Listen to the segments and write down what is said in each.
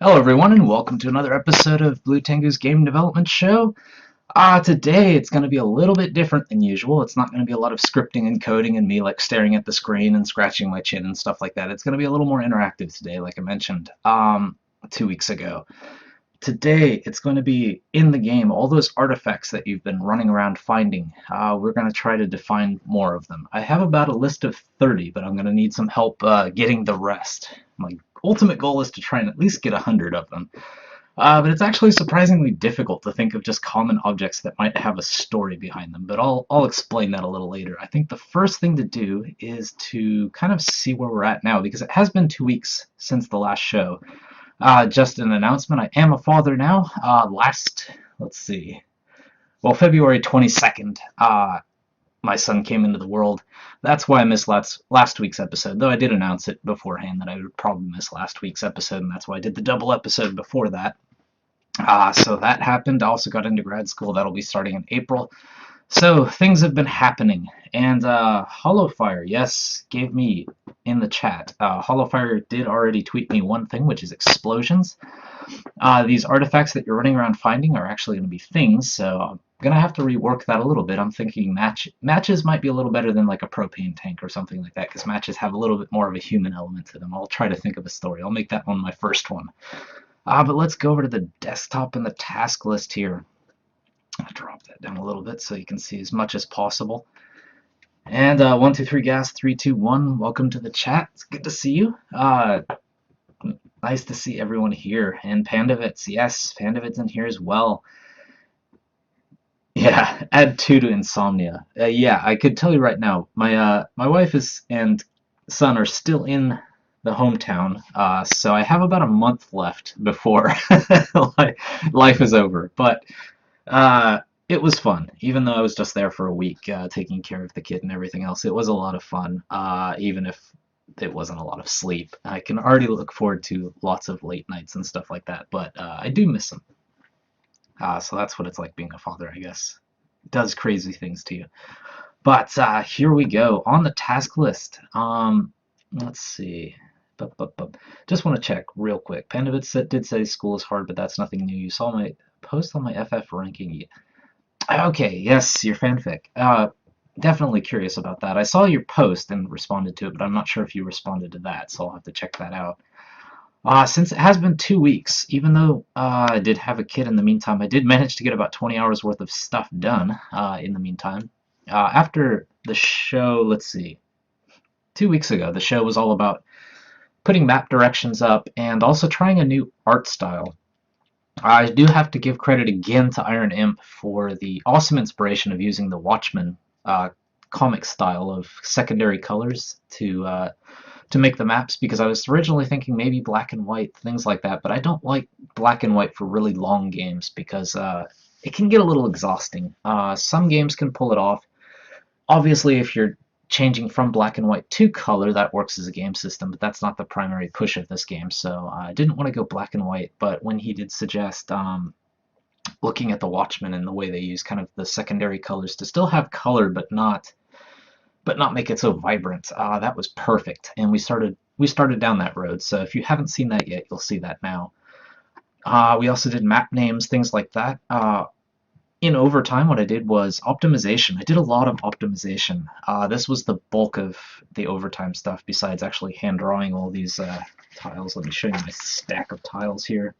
Hello everyone and welcome to another episode of Blue Tengu's Game Development Show. Today it's going to be a little bit different than usual. It's not going to be a lot of scripting and coding and me like staring at the screen and scratching my chin and stuff like that. It's going to be a little more interactive today, like I mentioned 2 weeks ago. Today it's going to be in the game, all those artifacts that you've been running around finding. We're going to try to define more of them. I have about a list of 30, but I'm going to need some help getting the rest. My ultimate goal is to try and at least get 100 of them. But it's actually surprisingly difficult to think of just common objects that might have a story behind them, but I'll explain that a little later. I think the first thing to do is to kind of see where we're at now, because it has been 2 weeks since the last show. Just an announcement, I am a father now. Let's see, well, February 22nd, my son came into the world. That's why I missed last week's episode, though I did announce it beforehand that I would probably miss last week's episode, and that's why I did the double episode before that. So that happened. I also got into grad school. That'll be starting in April. So things have been happening. And Hollowfire, yes, gave me in the chat. Hollowfire did already tweet me one thing, which is explosions. These artifacts that you're running around finding are actually going to be things, so I'm going to have to rework that a little bit. I'm thinking matches might be a little better than like a propane tank or something like that, because matches have a little bit more of a human element to them. I'll try to think of a story. I'll make that one my first one. But let's go over to the desktop and the task list here. I'll drop that down a little bit so you can see as much as possible. And 123 gas 321, welcome to the chat. It's good to see you. Nice to see everyone here. And Pandavits, yes, Pandavits in here as well. Yeah, add 2 to insomnia. Yeah, I could tell you right now, my wife and son are still in the hometown, so I have about a month left before life is over. But it was fun, even though I was just there for a week taking care of the kid and everything else. It was a lot of fun, even if it wasn't a lot of sleep. I can already look forward to lots of late nights and stuff like that, but I do miss them. So that's what it's like being a father, I guess. It does crazy things to you. But here we go. On the task list, let's see. Just want to check real quick. Pandavit did say school is hard, but that's nothing new. You saw my post on my FF ranking. Okay, yes, your fanfic. Definitely curious about that. I saw your post and responded to it, but I'm not sure if you responded to that, so I'll have to check that out. Since it has been 2 weeks, even though I did have a kid in the meantime, I did manage to get about 20 hours worth of stuff done in the meantime. After the show, let's see, 2 weeks ago, the show was all about putting map directions up and also trying a new art style. I do have to give credit again to Iron Imp for the awesome inspiration of using the Watchmen comic style of secondary colors to make the maps, because I was originally thinking maybe black and white, things like that, but I don't like black and white for really long games because it can get a little exhausting. Some games can pull it off. Obviously, if you're changing from black and white to color, that works as a game system, but that's not the primary push of this game, so I didn't want to go black and white. But when he did suggest looking at the Watchmen and the way they use kind of the secondary colors to still have color but not make it so vibrant, that was perfect, and we started down that road. So if you haven't seen that yet, you'll see that now. We also did map names, things like that. In overtime, what I did was optimization. I did a lot of optimization. This was the bulk of the overtime stuff, besides actually hand drawing all these tiles. Let me show you my stack of tiles here.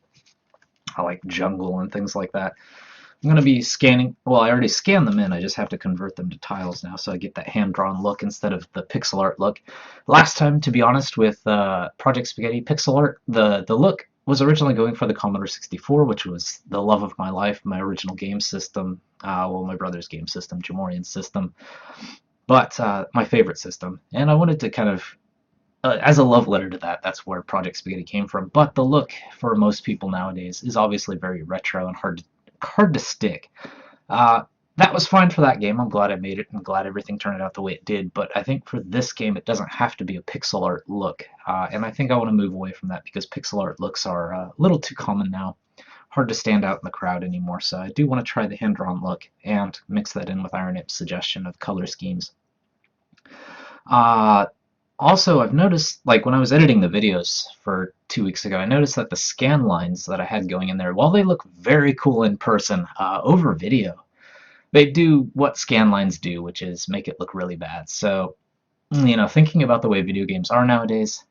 I like jungle and things like that. I'm going to be scanning, well, I already scanned them in, I just have to convert them to tiles now, so I get that hand-drawn look instead of the pixel art look. Last time, to be honest, with Project Spaghetti pixel art, the look was originally going for the Commodore 64, which was the love of my life, my original game system, well, my brother's game system, Jamorian's system, but my favorite system, and I wanted to kind of, as a love letter to that, that's where Project Spaghetti came from. But the look for most people nowadays is obviously very retro and hard to stick. That was fine for that game. I'm glad I made it and glad everything turned out the way it did, but I think for this game it doesn't have to be a pixel art look, and I think I want to move away from that because pixel art looks are a little too common now. Hard to stand out in the crowd anymore, so I do want to try the hand-drawn look and mix that in with Iron Imp's suggestion of color schemes. Also, I've noticed, like when I was editing the videos for 2 weeks ago, I noticed that the scan lines that I had going in there, while they look very cool in person, over video, they do what scan lines do, which is make it look really bad. So, thinking about the way video games are nowadays,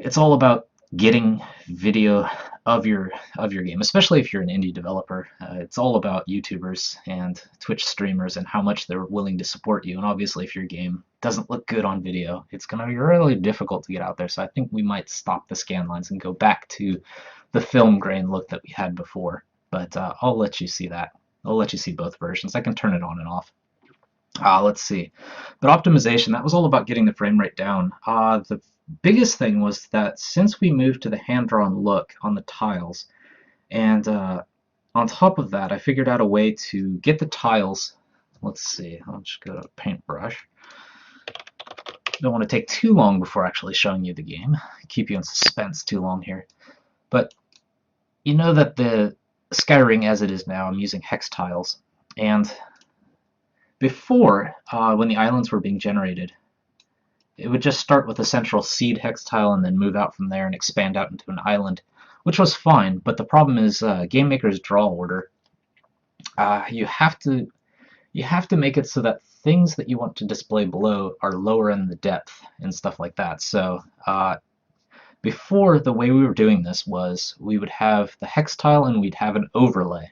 it's all about getting video of your game, especially if you're an indie developer. It's all about YouTubers and Twitch streamers and how much they're willing to support you. And obviously, if your game doesn't look good on video, it's going to be really difficult to get out there. So I think we might stop the scan lines and go back to the film grain look that we had before. But I'll let you see that. I'll let you see both versions. I can turn it on and off. Let's see. But optimization, that was all about getting the frame rate down. The biggest thing was that since we moved to the hand-drawn look on the tiles, and on top of that, I figured out a way to get the tiles. Let's see. I'll just go to paintbrush. Don't want to take too long before actually showing you the game. Keep you in suspense too long here. But you know that the Skyring as it is now, I'm using hex tiles. And before, when the islands were being generated, it would just start with a central seed hex tile and then move out from there and expand out into an island, which was fine. But the problem is Game Maker's draw order. You have to make it so that things that you want to display below are lower in the depth and stuff like that. So before, the way we were doing this was we would have the hex tile and we'd have an overlay.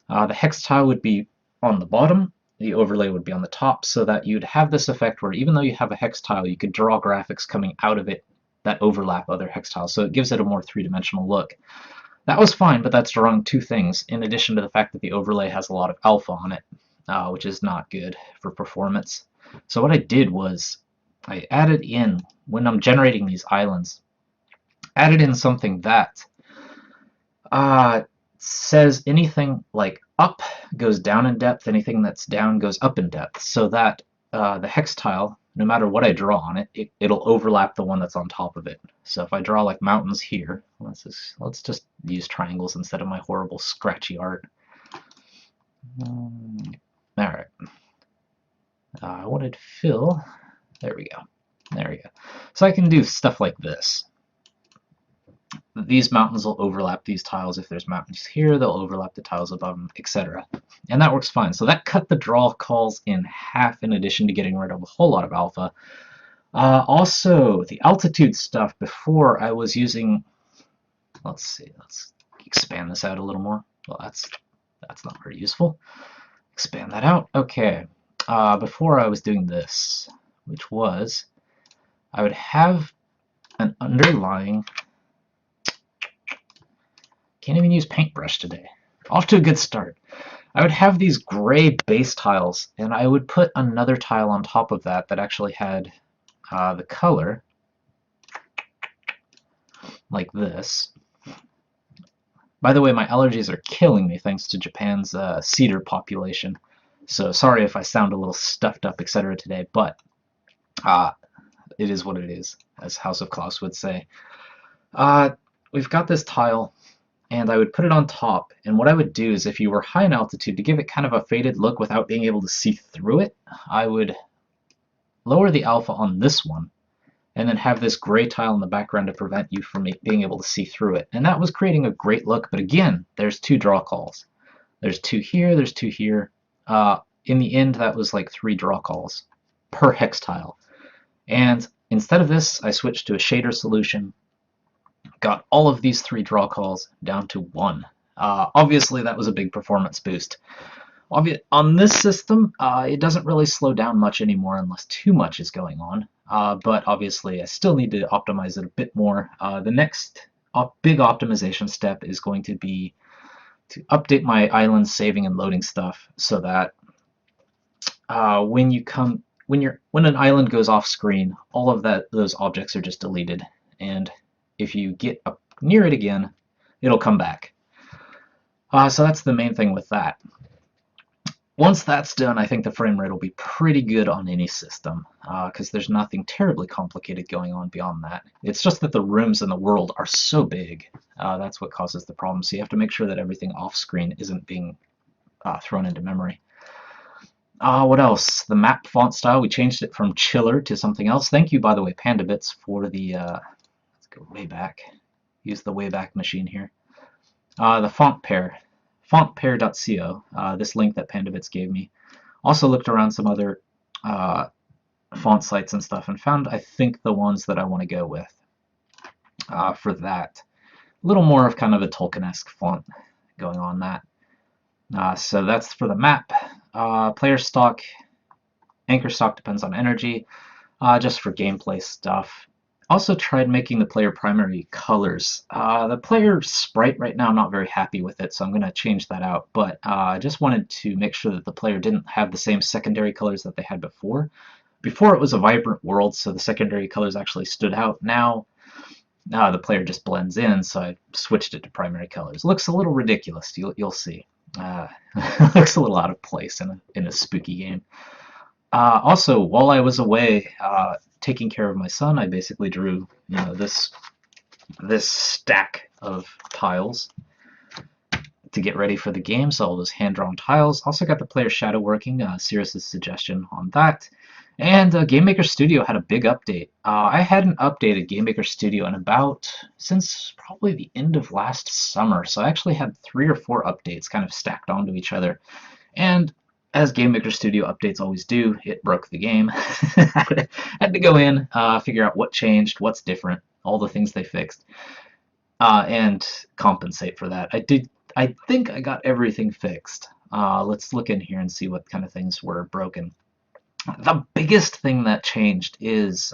The hex tile would be on the bottom, the overlay would be on the top, so that you'd have this effect where even though you have a hex tile, you could draw graphics coming out of it that overlap other hex tiles, so it gives it a more three-dimensional look. That was fine, but that's drawing two things, in addition to the fact that the overlay has a lot of alpha on it, which is not good for performance. So what I did was I added in, when I'm generating these islands, added in something that says anything like up goes down in depth, anything that's down goes up in depth, so that the hex tile, no matter what I draw on it, it'll overlap the one that's on top of it. So if I draw like mountains here, let's just use triangles instead of my horrible scratchy art. Alright. I wanted fill. There we go. There we go. So I can do stuff like this. These mountains will overlap these tiles. If there's mountains here, they'll overlap the tiles above them, etc. And that works fine. So that cut the draw calls in half, in addition to getting rid of a whole lot of alpha. Also, the altitude stuff, before I was using... Let's see, let's expand this out a little more. Well, that's not very useful. Expand that out. Okay. Before I was doing this, which was I would have an underlying... Can't even use paintbrush today. Off to a good start. I would have these gray base tiles, and I would put another tile on top of that that actually had the color, like this. By the way, my allergies are killing me thanks to Japan's cedar population. So sorry if I sound a little stuffed up, etc. today, but it is what it is, as House of Klaus would say. We've got this tile, and I would put it on top, and what I would do is, if you were high in altitude, to give it kind of a faded look without being able to see through it, I would lower the alpha on this one, and then have this gray tile in the background to prevent you from being able to see through it. And that was creating a great look, but again, there's two draw calls. There's two here, there's two here. In the end, that was like 3 draw calls per hex tile. And instead of this, I switched to a shader solution, got all of these 3 draw calls down to 1. Obviously, that was a big performance boost. On this system, it doesn't really slow down much anymore unless too much is going on. But obviously, I still need to optimize it a bit more. The next big optimization step is going to be to update my island saving and loading stuff so that when an island goes off screen, all of those objects are just deleted, and if you get up near it again, it'll come back. So that's the main thing with that. Once that's done, I think the frame rate will be pretty good on any system, because there's nothing terribly complicated going on beyond that. It's just that the rooms in the world are so big. That's what causes the problem. So you have to make sure that everything off screen isn't being thrown into memory. What else? The map font style, we changed it from Chiller to something else. Thank you, by the way, PandaBits, for the, let's go way back. Use the Wayback Machine here. The font pair, fontpair.co, this link that PandaBits gave me. Also looked around some other font sites and stuff and found, I think, the ones that I want to go with for that. A little more of kind of a Tolkien-esque font going on that. So that's for the map. Player stock, anchor stock depends on energy, just for gameplay stuff. Also tried making the player primary colors. The player sprite right now, I'm not very happy with it, so I'm going to change that out. But I just wanted to make sure that the player didn't have the same secondary colors that they had before. Before it was a vibrant world, so the secondary colors actually stood out. Now the player just blends in, so I switched it to primary colors. Looks a little ridiculous, you'll see. Looks a little out of place in a spooky game. Also, while I was away taking care of my son, I basically drew, this stack of tiles to get ready for the game. So all those hand-drawn tiles. Also got the player shadow working. Sirius's suggestion on that. And GameMaker Studio had a big update. I hadn't updated GameMaker Studio since probably the end of last summer. So I actually had 3 or 4 updates kind of stacked onto each other. And as GameMaker Studio updates always do, it broke the game. Had to go in, figure out what changed, what's different, all the things they fixed, and compensate for that. I think I got everything fixed. Let's look in here and see what kind of things were broken. The biggest thing that changed is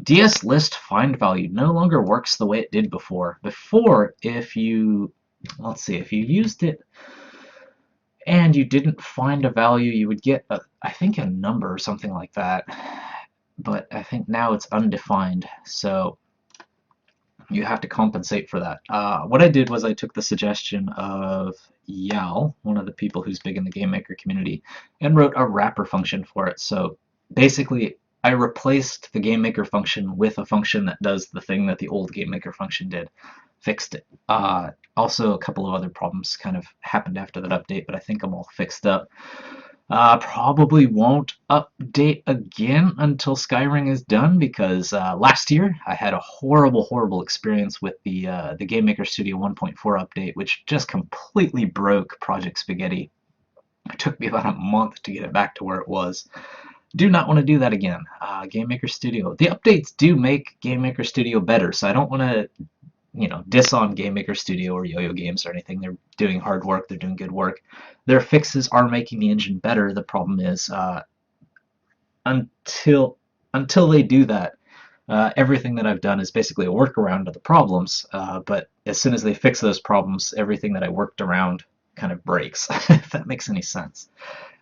DS list find value no longer works the way it did before. Before, if you used it and you didn't find a value, you would get, I think, a number or something like that. But I think now it's undefined, so you have to compensate for that. What I did was I took the suggestion of Yal, one of the people who's big in the GameMaker community, and wrote a wrapper function for it. So basically, I replaced the GameMaker function with a function that does the thing that the old GameMaker function did. Fixed it. Also, a couple of other problems kind of happened after that update, but I think I'm all fixed up. Probably won't update again until Skyring is done, because last year I had a horrible experience with the GameMaker Studio 1.4 update, which just completely broke Project Spaghetti. It took me about a month to get it back to where it was. Do not want to do that again. GameMaker Studio. The updates do make GameMaker Studio better, so I don't want to diss on GameMaker Studio or Yo-Yo Games or anything. They're doing hard work. They're doing good work. Their fixes are making the engine better. The problem is until they do that, everything that I've done is basically a workaround to the problems. But as soon as they fix those problems, everything that I worked around kind of breaks, if that makes any sense.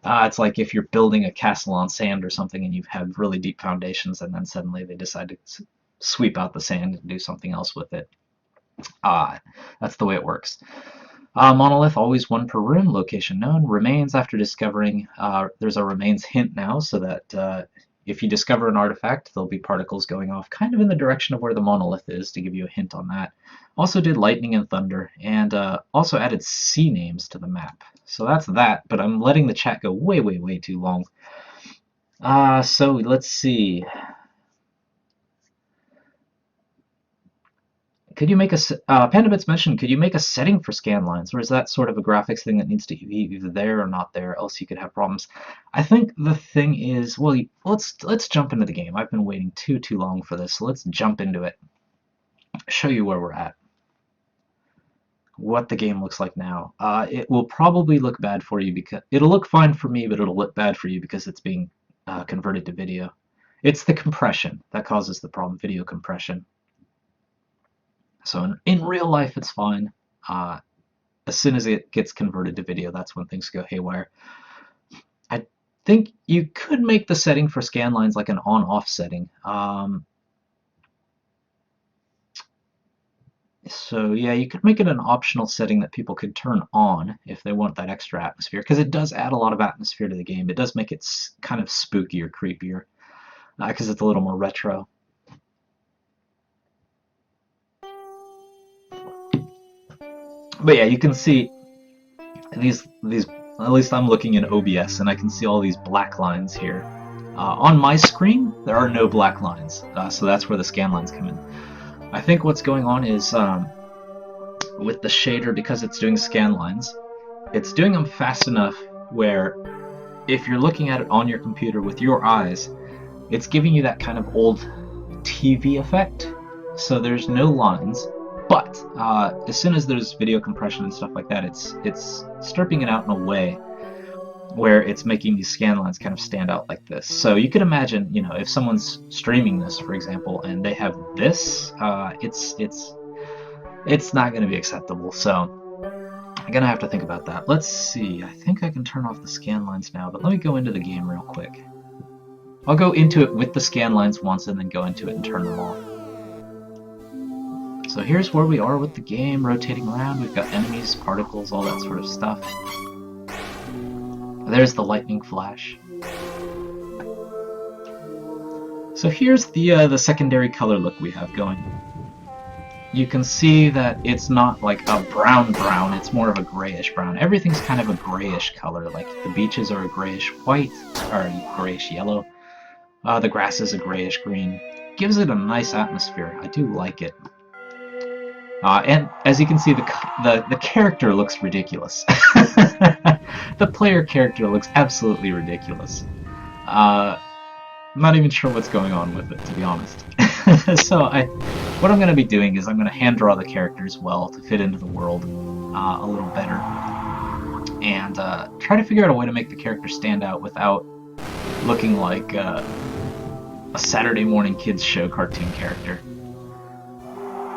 It's like if you're building a castle on sand or something and you have really deep foundations, and then suddenly they decide to sweep out the sand and do something else with it. That's the way it works. Monolith, always one per room, location known. Remains after discovering, there's a remains hint now, so that if you discover an artifact, there'll be particles going off kind of in the direction of where the monolith is, to give you a hint on that. Also did lightning and thunder, and also added sea names to the map. So that's that, but I'm letting the chat go way too long. So let's see. Could you make a PandaBits mentioned? Could you make a setting for scan lines, or is that sort of a graphics thing that needs to be either there or not there? Else you could have problems. I think the thing is, well, let's jump into the game. I've been waiting too long for this, so let's jump into it. Show you where we're at. What the game looks like now. It will probably look bad for you because it'll look fine for me, but it'll look bad for you because it's being converted to video. It's the compression that causes the problem. Video compression. So in real life, it's fine. As soon as it gets converted to video, that's when things go haywire. I think you could make the setting for scan lines like an on-off setting. So yeah, you could make it an optional setting that people could turn on if they want that extra atmosphere, because it does add a lot of atmosphere to the game. It does make it kind of spookier, creepier, because it's a little more retro. But yeah, you can see these At least I'm looking in OBS and I can see all these black lines here. On my screen, there are no black lines, so that's where the scan lines come in. I think what's going on is with the shader, because it's doing scan lines, it's doing them fast enough where if you're looking at it on your computer with your eyes, it's giving you that kind of old TV effect. So there's no lines, but as soon as there's video compression and stuff like that, it's stripping it out in a way where it's making these scan lines kind of stand out like this. So you could imagine, you know, if someone's streaming this, for example, and they have this, it's not going to be acceptable. So I'm going to have to think about that. Let's see. I think I can turn off the scan lines now, but let me go into the game real quick. I'll go into it with the scan lines once and then go into it and turn them off. So here's where we are with the game, rotating around. We've got enemies, particles, all that sort of stuff. There's the lightning flash. So here's the secondary color look we have going. You can see that it's not like a brown, it's more of a grayish brown. Everything's kind of a grayish color, like the beaches are a grayish white, or grayish yellow. The grass is a grayish green. Gives it a nice atmosphere. I do like it. And as you can see, the character looks ridiculous. The player character looks absolutely ridiculous. I'm not even sure what's going on with it, to be honest. So what I'm going to be doing is I'm going to hand draw the characters well to fit into the world a little better, and try to figure out a way to make the character stand out without looking like a Saturday morning kids show cartoon character.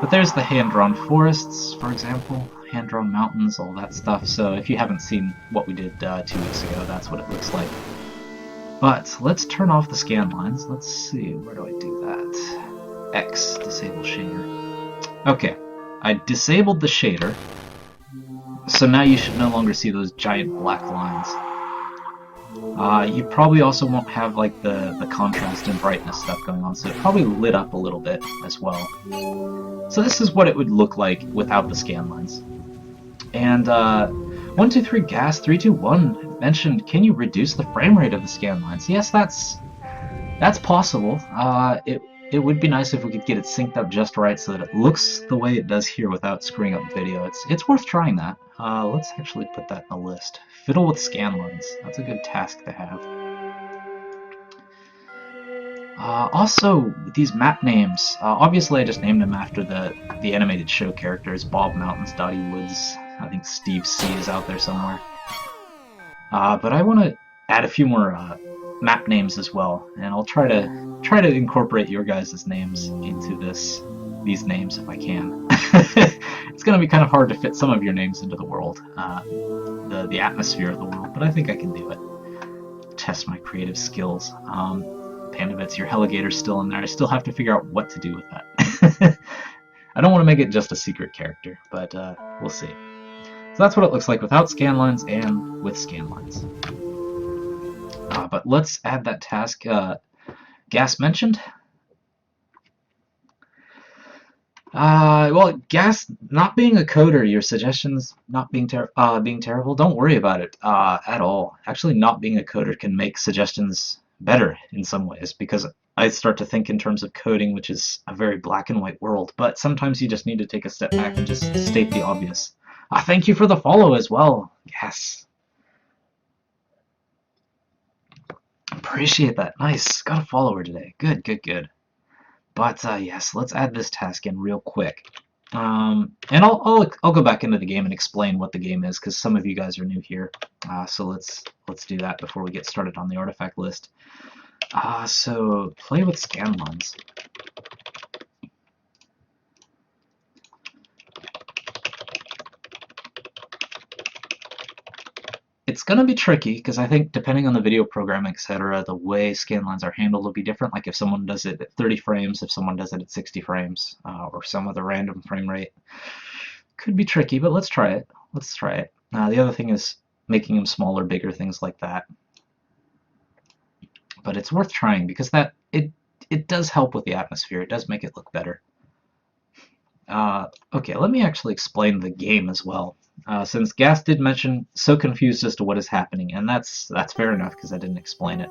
But there's the hand-drawn forests, for example, hand-drawn mountains, all that stuff. So if you haven't seen what we did 2 weeks ago, that's what it looks like. But let's turn off the scan lines. Let's see, where do I do that? X, disable shader. Okay, I disabled the shader, so now you should no longer see those giant black lines. You probably also won't have like the contrast and brightness stuff going on, so it probably lit up a little bit as well. So this is what it would look like without the scan lines. And 123 Gas 321 mentioned, can you reduce the frame rate of the scan lines? Yes, that's possible. It would be nice if we could get it synced up just right so that it looks the way it does here without screwing up video. It's worth trying that. Let's actually put that in the list. Fiddle with scan lines. That's a good task to have. Also, these map names. Obviously, I just named them after the animated show characters. Bob Mountains, Dottie Woods. I think Steve C is out there somewhere. But I want to add a few more map names as well, and I'll try to incorporate your guys' names into these names if I can. It's going to be kind of hard to fit some of your names into the world, the atmosphere of the world, but I think I can do it. Test my creative skills. Pandavits, your Heligator's still in there. I still have to figure out what to do with that. I don't want to make it just a secret character, but we'll see. So that's what it looks like without scan lines and with scan lines. But let's add that task Gas mentioned. Well, Gas, not being a coder, your suggestions not being terrible, don't worry about it at all. Actually, not being a coder can make suggestions better in some ways, because I start to think in terms of coding, which is a very black and white world, but sometimes you just need to take a step back and just state the obvious. Thank you for the follow as well. Yes. Appreciate that. Nice. Got a follower today. Good, good, good. But yes, let's add this task in real quick. And I'll go back into the game and explain what the game is, because some of you guys are new here. So let's do that before we get started on the artifact list. So play with scan lines. It's going to be tricky, because I think depending on the video program, etc., the way scan lines are handled will be different. Like if someone does it at 30 frames, if someone does it at 60 frames, or some other random frame rate. Could be tricky, but let's try it. Let's try it. The other thing is making them smaller, bigger, things like that. But it's worth trying, because it does help with the atmosphere. It does make it look better. Okay, let me actually explain the game as well. since Gas did mention so confused as to what is happening, and that's fair enough because I didn't explain it.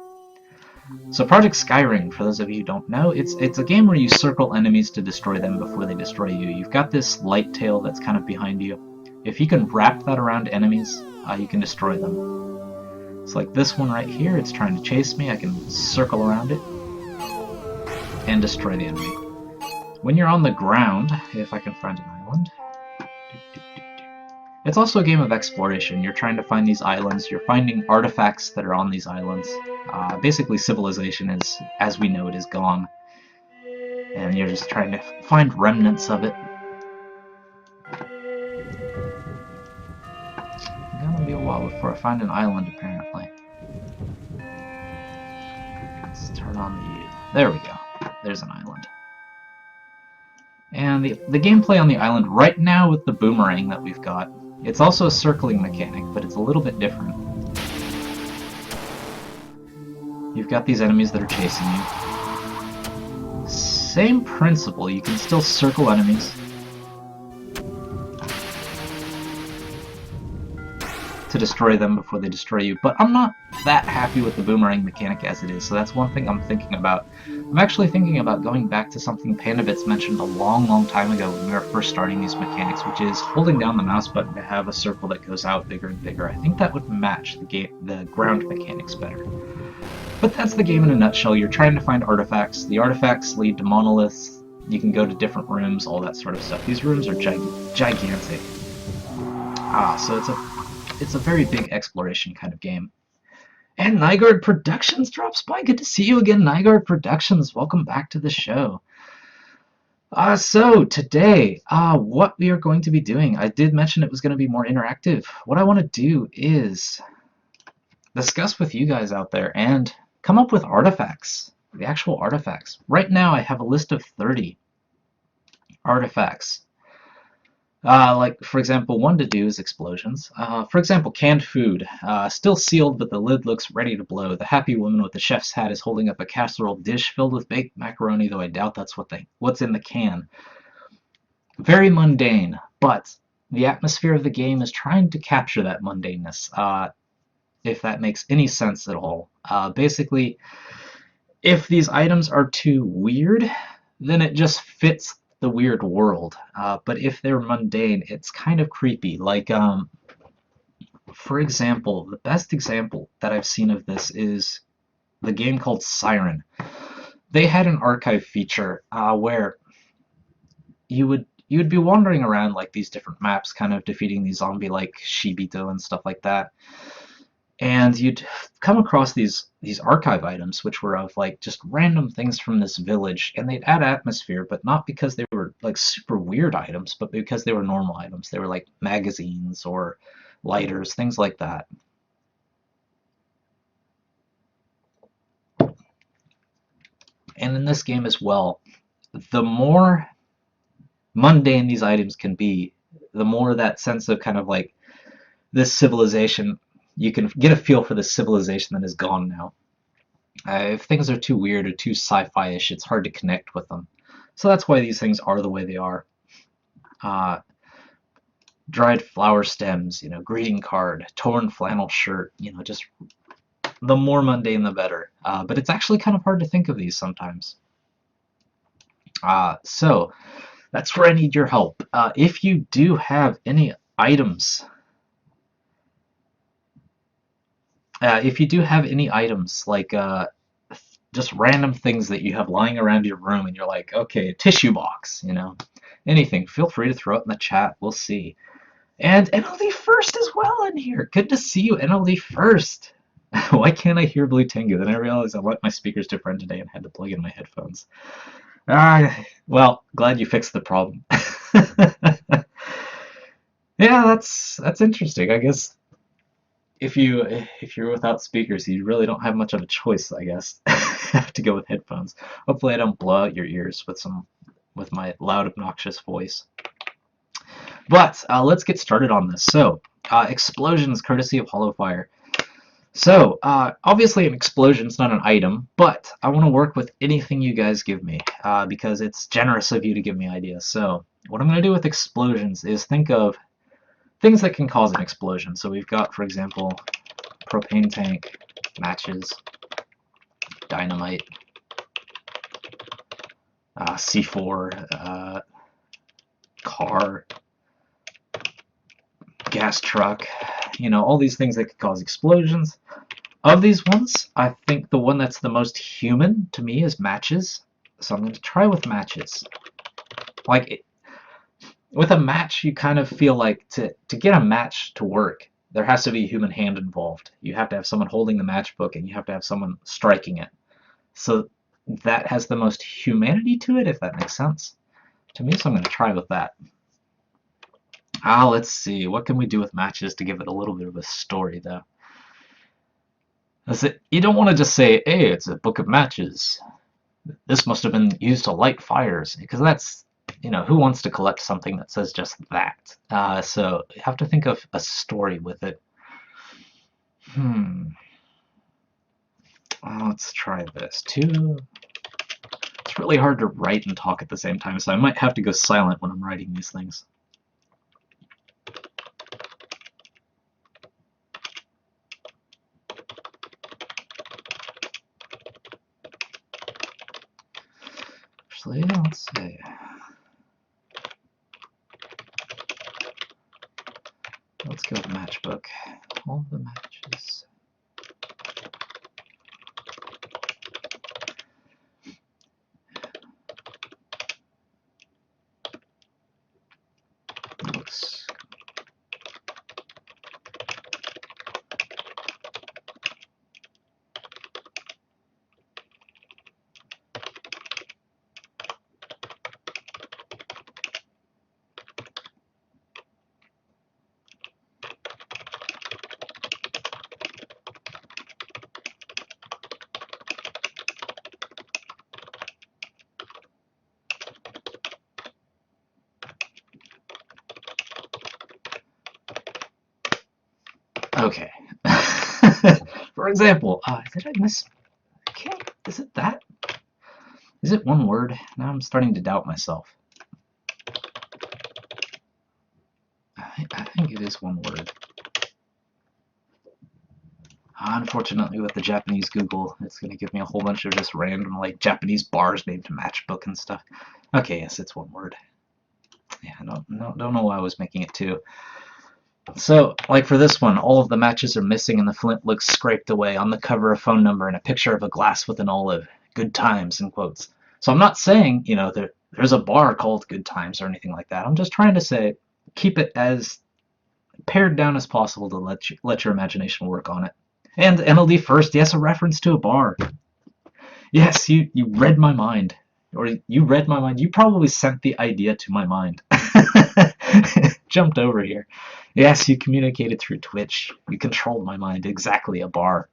So Project Skyring, for those of you who don't know, it's a game where you circle enemies to destroy them before they destroy you. You've got this light tail that's kind of behind you. If you can wrap that around enemies, you can destroy them. It's like this one right here, it's trying to chase me, I can circle around it and destroy the enemy. When you're on the ground, if I can find an island, it's also a game of exploration. You're trying to find these islands, you're finding artifacts that are on these islands. Basically, civilization is, as we know it, is gone. And you're just trying to find remnants of it. It's gonna be a while before I find an island, apparently. Let's turn on the U. There we go. There's an island. And the gameplay on the island right now with the boomerang that we've got, it's also a circling mechanic, but it's a little bit different. You've got these enemies that are chasing you. Same principle, you can still circle enemies. To destroy them before they destroy you, but I'm not that happy with the boomerang mechanic as it is, so that's one thing I'm thinking about. I'm actually thinking about going back to something PandaBits mentioned a long time ago when we were first starting these mechanics, which is holding down the mouse button to have a circle that goes out bigger and bigger. I think that would match the ground mechanics better. But that's the game in a nutshell. You're trying to find artifacts. The artifacts lead to monoliths. You can go to different rooms, all that sort of stuff. These rooms are gigantic. So it's a very big exploration kind of game. And Nygaard Productions drops by. Good to see you again, Nygaard Productions. Welcome back to the show. So today, what we are going to be doing, I did mention it was going to be more interactive. What I want to do is discuss with you guys out there and come up with artifacts, the actual artifacts. Right now I have a list of 30 artifacts. Like, for example, one to do is explosions. For example, canned food. Still sealed, but the lid looks ready to blow. The happy woman with the chef's hat is holding up a casserole dish filled with baked macaroni, though I doubt that's what's in the can. Very mundane, but the atmosphere of the game is trying to capture that mundaneness, if that makes any sense at all. Basically, if these items are too weird, then it just fits the weird world, but if they're mundane, it's kind of creepy. Like, for example, the best example that I've seen of this is the game called Siren. They had an archive feature where you would be wandering around like these different maps, kind of defeating these zombie-like Shibito and stuff like that. And you'd come across these archive items, which were of like just random things from this village, and they'd add atmosphere, but not because they were like super weird items, but because they were normal items. They were like magazines or lighters, things like that. And in this game as well, the more mundane these items can be, the more that sense of kind of like this civilization, you can get a feel for the civilization that is gone now. If things are too weird or too sci-fi-ish, it's hard to connect with them. So that's why these things are the way they are. Dried flower stems, greeting card, torn flannel shirt, just the more mundane the better. But it's actually kind of hard to think of these sometimes. So that's where I need your help. If you do have any items like just random things that you have lying around your room and you're like, okay, a tissue box, anything, feel free to throw it in the chat. We'll see. And NLD First as well in here. Good to see you, NLD First. Why can't I hear Blue Tengu? Then I realized I let my speakers to friend today and had to plug in my headphones. Well, glad you fixed the problem. Yeah, that's interesting. I guess if you're without speakers, you really don't have much of a choice, I guess. Have to go with headphones. Hopefully I don't blow out your ears with my loud, obnoxious voice. But let's get started on this. So, explosions courtesy of HollowFire. So, obviously an explosion is not an item, but I want to work with anything you guys give me, because it's generous of you to give me ideas. So, what I'm going to do with explosions is think of things that can cause an explosion. So we've got, for example, propane tank, matches, dynamite, C4, car, gas truck, you know, all these things that could cause explosions. Of these ones, I think the one that's the most human to me is matches. So I'm going to try with matches. Like, with a match, you kind of feel like to get a match to work, there has to be a human hand involved. You have to have someone holding the matchbook, and you have to have someone striking it. So that has the most humanity to it, if that makes sense to me. So I'm going to try with that. Let's see. What can we do with matches to give it a little bit of a story, though? You don't want to just say, hey, it's a book of matches. This must have been used to light fires, because that's, you know, who wants to collect something that says just that? So you have to think of a story with it. Let's try this. It's really hard to write and talk at the same time, so I might have to go silent when I'm writing these things. Actually, let's see. Let's go with matchbook. All the matches. Looks. Okay. For example, did I miss? Is it that? Is it one word? Now I'm starting to doubt myself. I think it is one word. Unfortunately, with the Japanese Google, it's going to give me a whole bunch of just random, like, Japanese bars named matchbook and stuff. Okay, yes, it's one word. Yeah, I don't know why I was making it two. So, like for this one, all of the matches are missing and the flint looks scraped away. On the cover, a phone number and a picture of a glass with an olive. Good times, in quotes. So I'm not saying, you know, there's a bar called Good Times or anything like that. I'm just trying to say, keep it as pared down as possible to let your imagination work on it. And NLD first, yes, a reference to a bar. Yes, you read my mind. Or you read my mind. You probably sent the idea to my mind. Jumped over here. Yes, you communicated through Twitch. You controlled my mind. Exactly, a bar.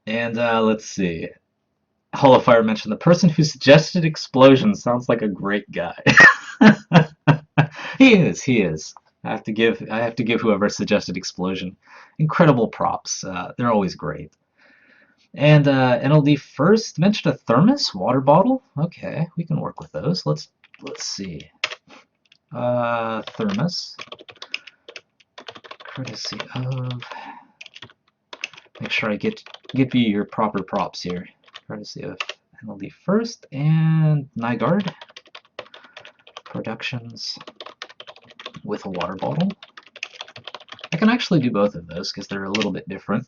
And let's see. Hollowfire mentioned the person who suggested explosion sounds like a great guy. He is. I have to give whoever suggested explosion incredible props. They're always great. And NLD first mentioned a thermos, water bottle. Okay, we can work with those. Let's see. Thermos. Courtesy of. Make sure I give you your proper props here. Courtesy of NLD first and Nygaard Productions with a water bottle. I can actually do both of those because they're a little bit different,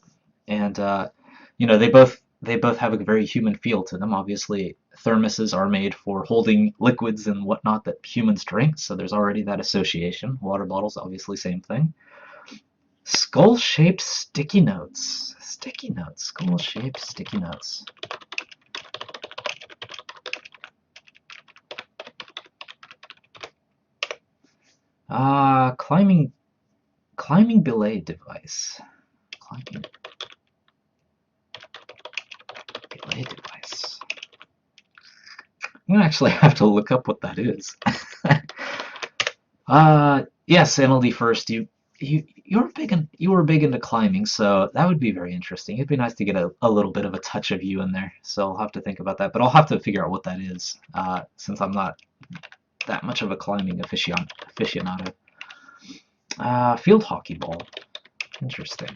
and you know, they both have a very human feel to them. Obviously, thermoses are made for holding liquids and whatnot that humans drink, so there's already that association. Water bottles, obviously, same thing. Skull-shaped sticky notes. Sticky notes. Skull-shaped sticky notes. Climbing belay device. Climbing belay device. I'm gonna actually have to look up what that is. Yes, NLD first. You were big into climbing, so that would be very interesting. It'd be nice to get a little bit of a touch of you in there. So I'll have to think about that, but I'll have to figure out what that is, since I'm not that much of a climbing aficionado. Field hockey ball. Interesting.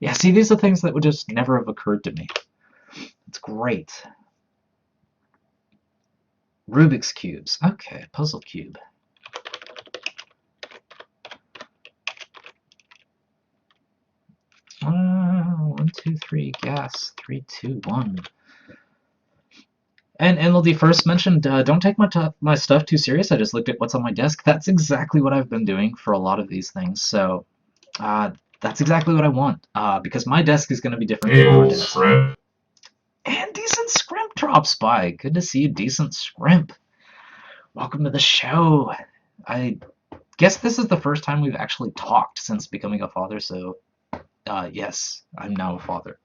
Yeah, see, these are things that would just never have occurred to me. It's great. Rubik's cubes. Okay, puzzle cube. One, two, three, gas. 3, 2, 1. And NLD first mentioned, don't take my stuff too serious. I just looked at what's on my desk. That's exactly what I've been doing for a lot of these things. So that's exactly what I want, because my desk is going to be different from your desk. And Decent Scrimp drops by. Good to see you, Decent Scrimp. Welcome to the show. I guess this is the first time we've actually talked since becoming a father, so yes, I'm now a father.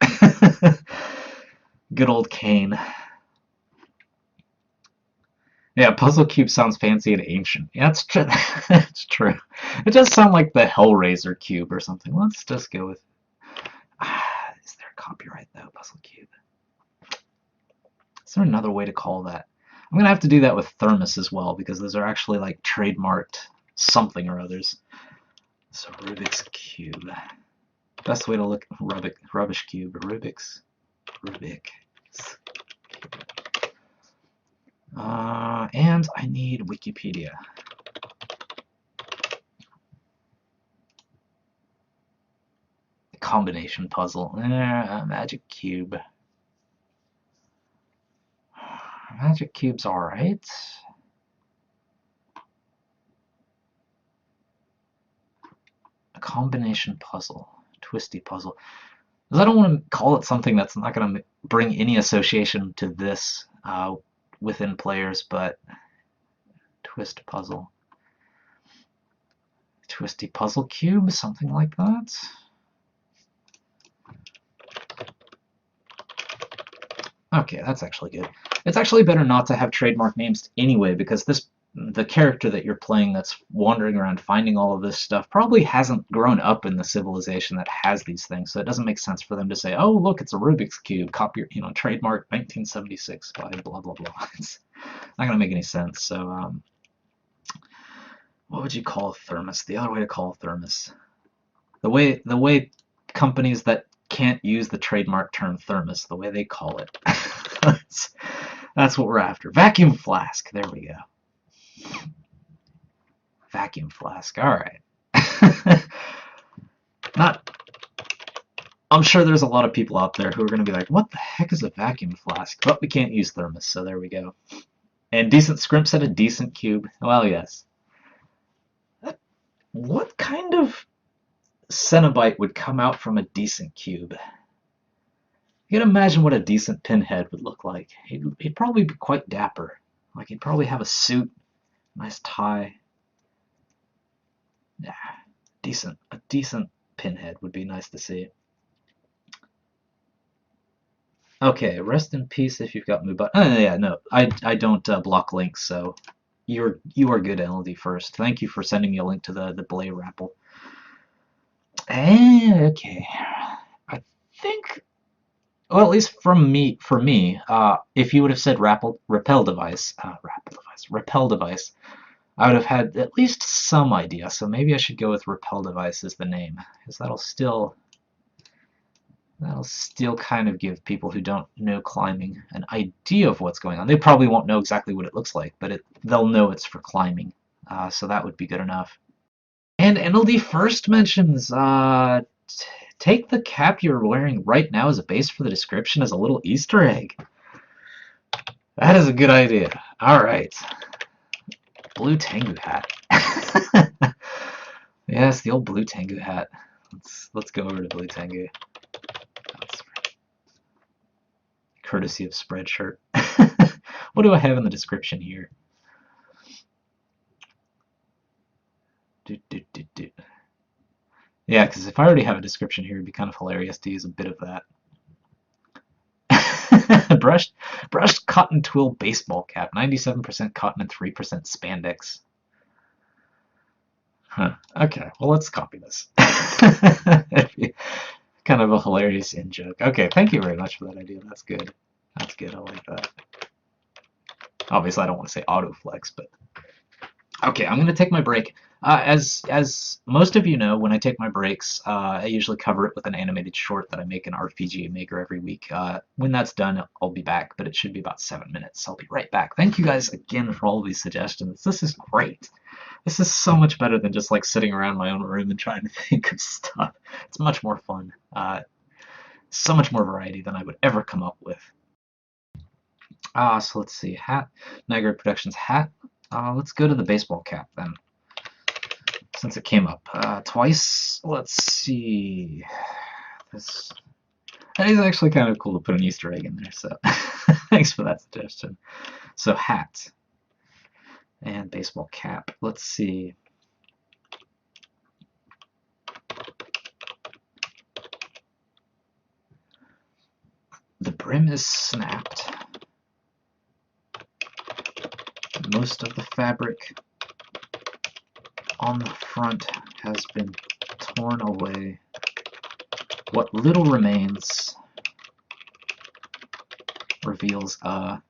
Good old Kane. Yeah, puzzle cube sounds fancy and ancient. Yeah, that's true. That's true. It does sound like the Hellraiser cube or something. Let's just go with... is there a copyright, though, puzzle cube? Is there another way to call that? I'm going to have to do that with thermos as well, because those are actually, like, trademarked something or others. So, Rubik's cube. Best way to look... Rubbish cube. Rubik's cube. And I need Wikipedia. Combination puzzle. Magic cube. Magic cube's alright. A combination puzzle. Twisty puzzle. Because I don't want to call it something that's not going to bring any association to this within players, but twist puzzle. Twisty puzzle cube, something like that. Okay, that's actually good. It's actually better not to have trademark names anyway, because the character that you're playing that's wandering around finding all of this stuff probably hasn't grown up in the civilization that has these things, so it doesn't make sense for them to say, oh, look, it's a Rubik's Cube, trademark 1976 by blah, blah, blah. It's not going to make any sense, so what would you call a thermos? The other way to call a thermos. The way companies that can't use the trademark term thermos, the way they call it. That's what we're after. Vacuum flask. There we go. Vacuum flask. All right. I'm sure there's a lot of people out there who are going to be like, what the heck is a vacuum flask? But we can't use thermos, so there we go. And Decent Scrimp said a decent cube. Well, yes. What kind of Cenobite would come out from a decent cube? You can imagine what a decent pinhead would look like. He'd probably be quite dapper. Like, he'd probably have a suit, nice tie. Yeah, a decent pinhead would be nice to see. Okay, rest in peace if you've got Mubat. Yeah, no, I don't block links, so you are good, LD first. Thank you for sending me a link to the Blay Rapple. Okay, I think, well, at least for me, if you would have said repel device, I would have had at least some idea. So maybe I should go with repel device as the name, because that'll still kind of give people who don't know climbing an idea of what's going on. They probably won't know exactly what it looks like, but they'll know it's for climbing. So that would be good enough. And NLD first mentions, take the cap you're wearing right now as a base for the description as a little Easter egg. That is a good idea. All right. Blue Tengu hat. Yes, the old Blue Tengu hat. Let's go over to Blue Tengu. Courtesy of Spreadshirt. What do I have in the description here? Yeah, because if I already have a description here, it'd be kind of hilarious to use a bit of that. Brushed cotton twill baseball cap, 97% cotton and 3% spandex. Huh. Okay, well, let's copy this. Kind of a hilarious in-joke. Okay, thank you very much for that idea. That's good. That's good. I like that. Obviously, I don't want to say autoflex, but Okay, I'm gonna take my break. As most of you know, when I take my breaks, I usually cover it with an animated short that I make in RPG Maker every week. When that's done, I'll be back, but it should be about 7 minutes. So I'll be right back. Thank you guys again for all of these suggestions. This is great. This is so much better than just like sitting around my own room and trying to think of stuff. It's much more fun. So much more variety than I would ever come up with. So let's see. Hat. Niagara Productions hat. Let's go to the baseball cap then, since it came up twice. Let's see. This that is actually kind of cool to put an Easter egg in there. So thanks for that suggestion. So hat and baseball cap. Let's see. The brim is snapped. Most of the fabric on the front has been torn away. What little remains reveals I'm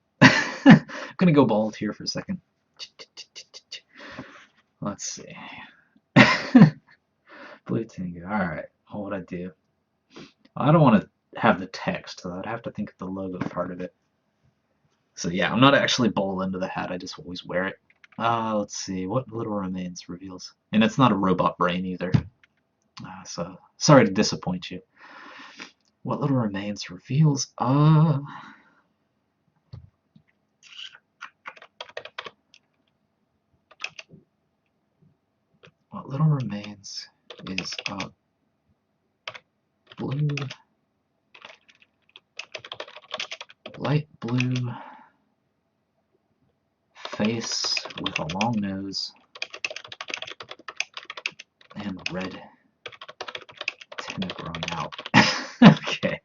gonna go bald here for a second. Let's see. Blue Tengu. Alright, what would I do? I don't want to have the text, so I'd have to think of the logo part of it. So yeah, I'm not actually bald into the hat, I just always wear it. Let's see, what little remains reveals. And it's not a robot brain either. So sorry to disappoint you. What little remains reveals what little remains is a blue, light blue face with a long nose and red tentacle growing out. Okay.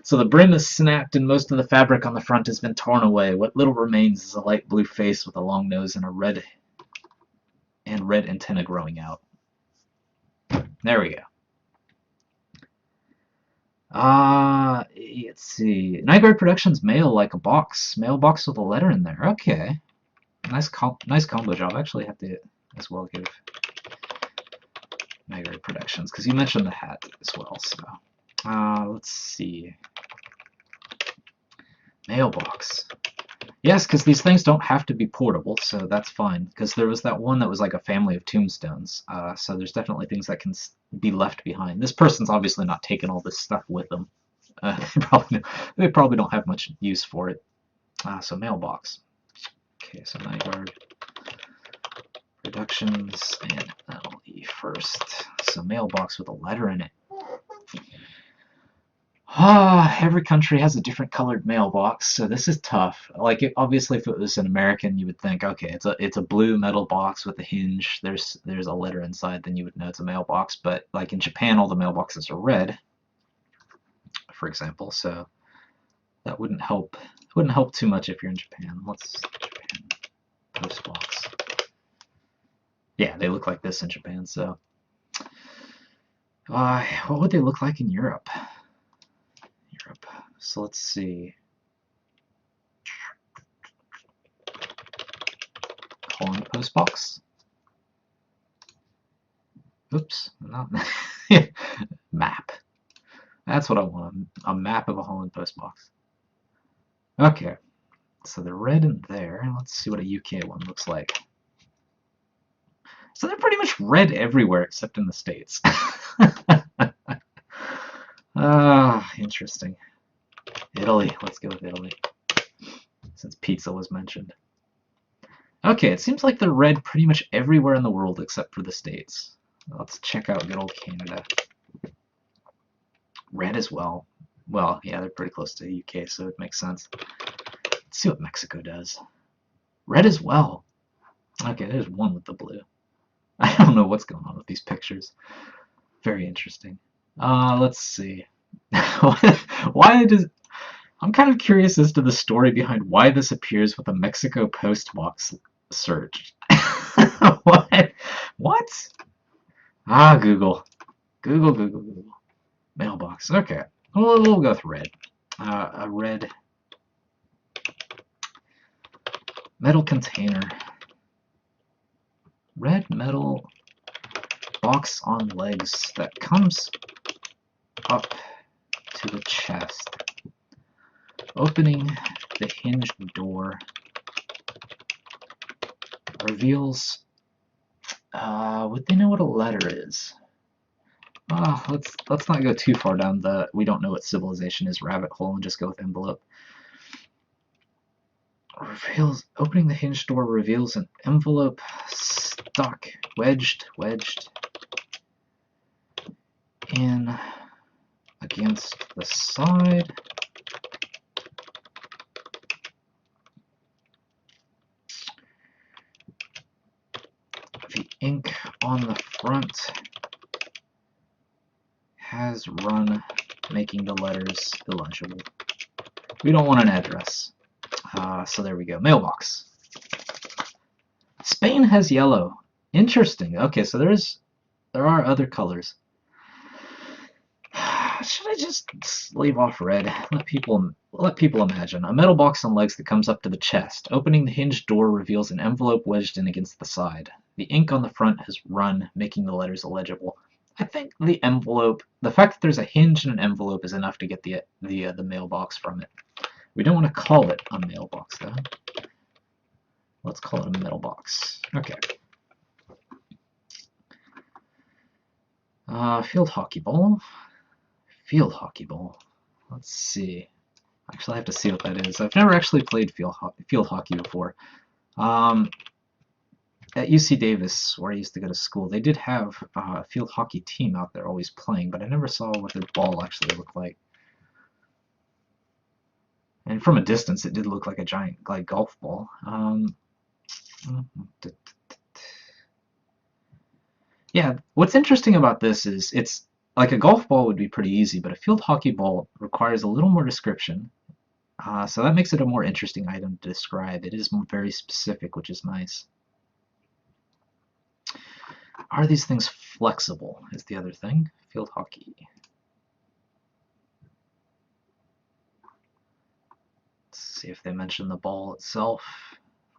So the brim is snapped and most of the fabric on the front has been torn away. What little remains is a light blue face with a long nose and a red antenna growing out. There we go. Let's see. Nightguard Productions mail like a box. Mailbox with a letter in there. Okay. Nice combo job. I actually have to as well give Nightguard Productions, because you mentioned the hat as well, so. Let's see. Mailbox. Yes, because these things don't have to be portable, so that's fine. Because there was that one that was like a family of tombstones, so there's definitely things that can be left behind. This person's obviously not taking all this stuff with them. They probably don't have much use for it. So mailbox. Okay, so Nightguard Productions and LE first. So mailbox with a letter in it. Every country has a different colored mailbox, so this is tough. Like, obviously, if it was an American, you would think, okay, it's a blue metal box with a hinge. There's a letter inside, then you would know it's a mailbox. But like in Japan, all the mailboxes are red, for example. So that wouldn't help. It wouldn't help too much if you're in Japan. Let's Japan post box. Yeah, they look like this in Japan. So, what would they look like in Europe? So let's see. Holland post box. Oops, not map. That's what I want. A map of a Holland post box. Okay, so they're red in there. Let's see what a UK one looks like. So they're pretty much red everywhere except in the States. Interesting. Italy. Let's go with Italy, since pizza was mentioned. Okay, it seems like they're red pretty much everywhere in the world except for the States. Let's check out good old Canada. Red as well. Well, yeah, they're pretty close to the UK, so it makes sense. Let's see what Mexico does. Red as well. Okay, there's one with the blue. I don't know what's going on with these pictures. Very interesting. Let's see. Why does... I'm kind of curious as to the story behind why this appears with a Mexico postbox search. What? What? Google. Google. Mailbox. Okay. We'll go with red. A red metal container red metal box on legs that comes up to the chest. Opening the hinged door reveals. Would they know what a letter is? Let's not go too far down the we don't know what civilization is rabbit hole and just go with envelope. Opening the hinged door reveals an envelope stuck, wedged in against the side. The ink on the front has run, making the letters illegible. We don't want an address. So there we go. Mailbox. Spain has yellow. Interesting. Okay, so there are other colors. Should I just leave off red? Let people imagine. A metal box on legs that comes up to the chest. Opening the hinged door reveals an envelope wedged in against the side. The ink on the front has run, making the letters illegible. I think the envelope, the fact that there's a hinge and an envelope is enough to get the mailbox from it. We don't want to call it a mailbox though. Let's call it a mailbox. Okay. Field hockey ball. Field hockey ball. Let's see. Actually, I have to see what that is. I've never actually played field hockey before. At UC Davis, where I used to go to school, they did have a field hockey team out there always playing, but I never saw what their ball actually looked like. And from a distance, it did look like a giant golf ball. Yeah, what's interesting about this is it's like a golf ball would be pretty easy, but a field hockey ball requires a little more description. So that makes it a more interesting item to describe. It is very specific, which is nice. Are these things flexible is the other thing. Field hockey. Let's see if they mention the ball itself.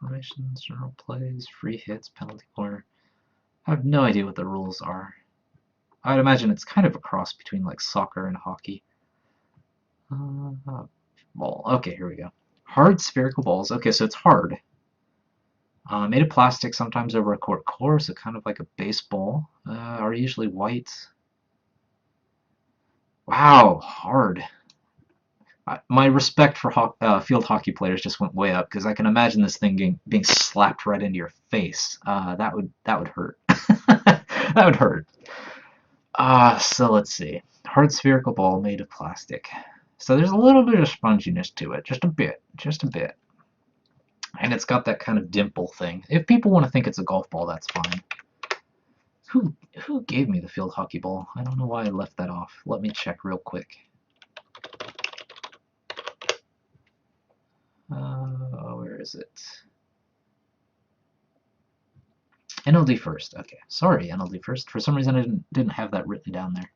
Formations, general plays, free hits, penalty corner. I have no idea what the rules are. I'd imagine it's kind of a cross between like soccer and hockey. Ball. Okay, here we go. Hard spherical balls. Okay, so it's hard. Made of plastic, sometimes over a cork core, so kind of like a baseball. Are usually white. Wow, hard. My respect for field hockey players just went way up because I can imagine this thing being slapped right into your face. That would hurt. That would hurt. So let's see. Hard spherical ball made of plastic. So there's a little bit of sponginess to it, just a bit. And it's got that kind of dimple thing. If people want to think it's a golf ball, that's fine. Who gave me the field hockey ball? I don't know why I left that off. Let me check real quick. Where is it? NLD first. Okay, sorry, NLD first. For some reason, I didn't have that written down there.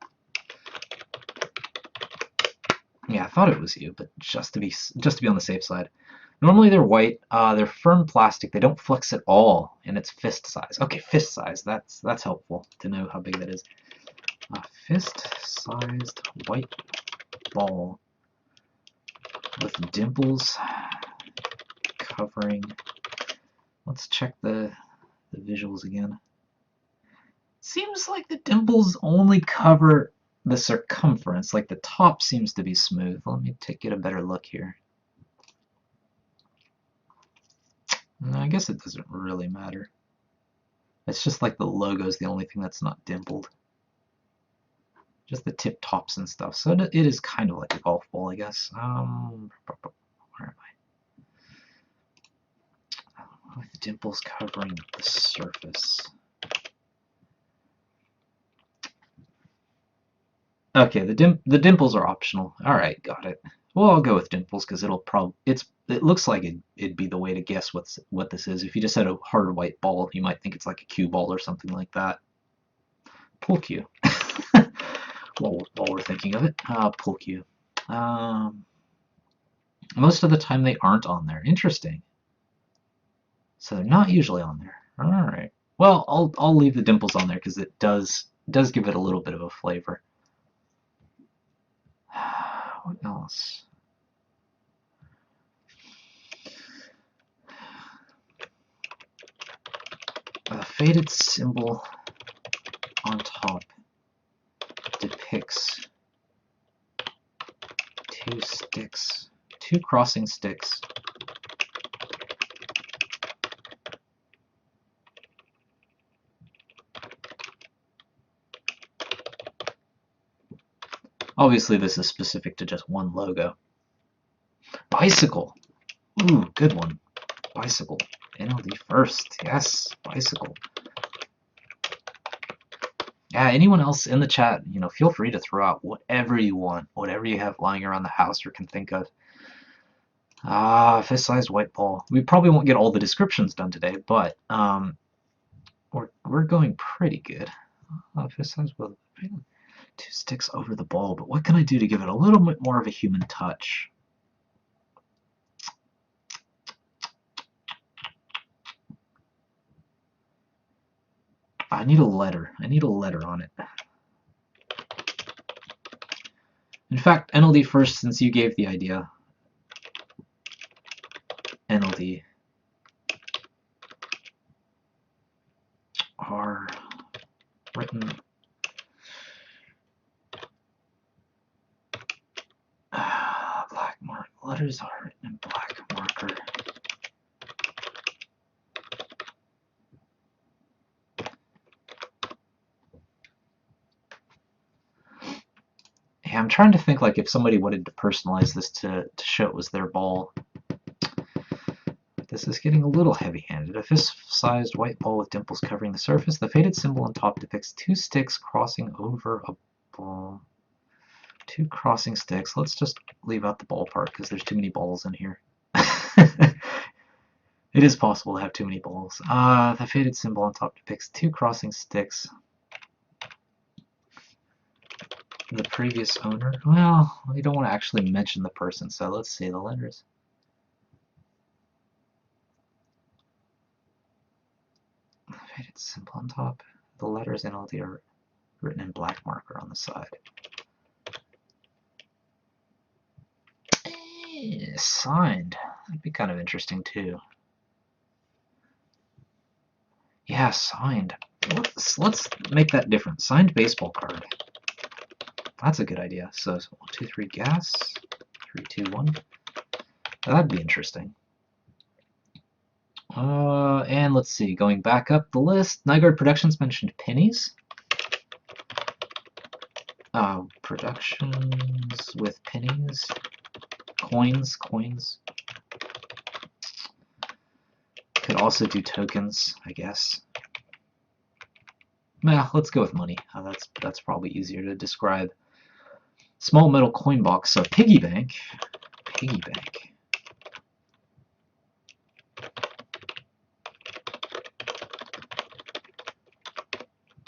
Yeah, I thought it was you, but just to be on the safe side. Normally they're white. They're firm plastic. They don't flex at all, and it's fist size. Okay, fist size. That's helpful to know how big that is. Fist-sized white ball with dimples covering. Let's check the visuals again. Seems like the dimples only cover the circumference, like the top seems to be smooth. Let me get a better look here. I guess it doesn't really matter. It's just like the logo is the only thing that's not dimpled. Just the tip tops and stuff. So it is kind of like a golf ball, I guess. Where am I? With dimples covering the surface. Okay, the dimples are optional. All right, got it. Well, I'll go with dimples because it looks like it'd be the way to guess what this is. If you just had a hard white ball, you might think it's like a cue ball or something like that. Pool cue. while we're thinking of it, pool cue. Most of the time they aren't on there. Interesting. So they're not usually on there. All right. Well, I'll leave the dimples on there because it does give it a little bit of a flavor. What else? A faded symbol on top depicts two sticks, two crossing sticks. Obviously, this is specific to just one logo. Bicycle. Ooh, good one. Bicycle. NLD first. Yes, bicycle. Yeah, anyone else in the chat, feel free to throw out whatever you want, whatever you have lying around the house or can think of. Fist-sized white ball. We probably won't get all the descriptions done today, but we're going pretty good. Fist-sized with two sticks over the ball, but what can I do to give it a little bit more of a human touch? I need a letter. I need a letter on it. In fact, NLD first, since you gave the idea. NLD are written black mark. Letters are written in black marker. Yeah, I'm trying to think like if somebody wanted to personalize this to show it was their ball. This is getting a little heavy-handed. A fist-sized white ball with dimples covering the surface. The faded symbol on top depicts two sticks crossing over a ball. Two crossing sticks. Let's just leave out the ball part because there's too many balls in here. It is possible to have too many balls. The faded symbol on top depicts two crossing sticks. The previous owner? Well, we don't want to actually mention the person, so let's see the letters. Faded symbol on top. The letters NLD are written in black marker on the side. Signed. That'd be kind of interesting too. Yeah, signed. Let's make that different. Signed baseball card. That's a good idea. So 1, 2, 3 gas. 3, 2, 1. That'd be interesting. And let's see. Going back up the list, Nygaard Productions mentioned pennies. Productions with pennies. Coins. Could also do tokens, I guess. Nah, let's go with money. That's probably easier to describe. Small metal coin box, so piggy bank. Piggy bank.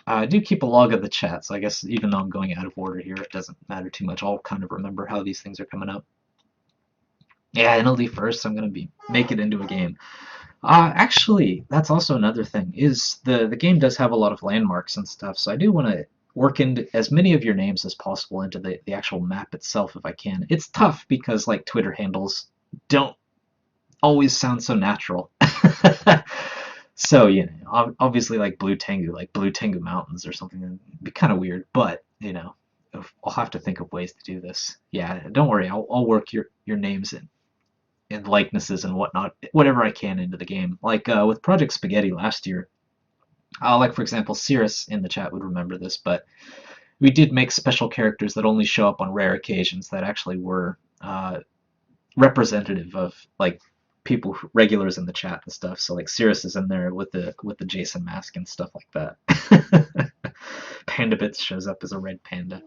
I do keep a log of the chat, so I guess even though I'm going out of order here, it doesn't matter too much. I'll kind of remember how these things are coming up. Yeah, NLD first, I'm going to make it into a game. Actually, that's also another thing, is the game does have a lot of landmarks and stuff, so I do want to work into as many of your names as possible into the actual map itself if I can. It's tough because like Twitter handles don't always sound so natural. So, obviously like Blue Tengu Mountains or something, would be kind of weird, but, I'll have to think of ways to do this. Yeah, don't worry, I'll work your names and likenesses and whatnot, whatever I can into the game. Like with Project Spaghetti last year, like for example, Cirrus in the chat would remember this, but we did make special characters that only show up on rare occasions that actually were representative of like people, regulars in the chat and stuff. So like Cirrus is in there with the Jason mask and stuff like that. Panda Bits shows up as a red panda.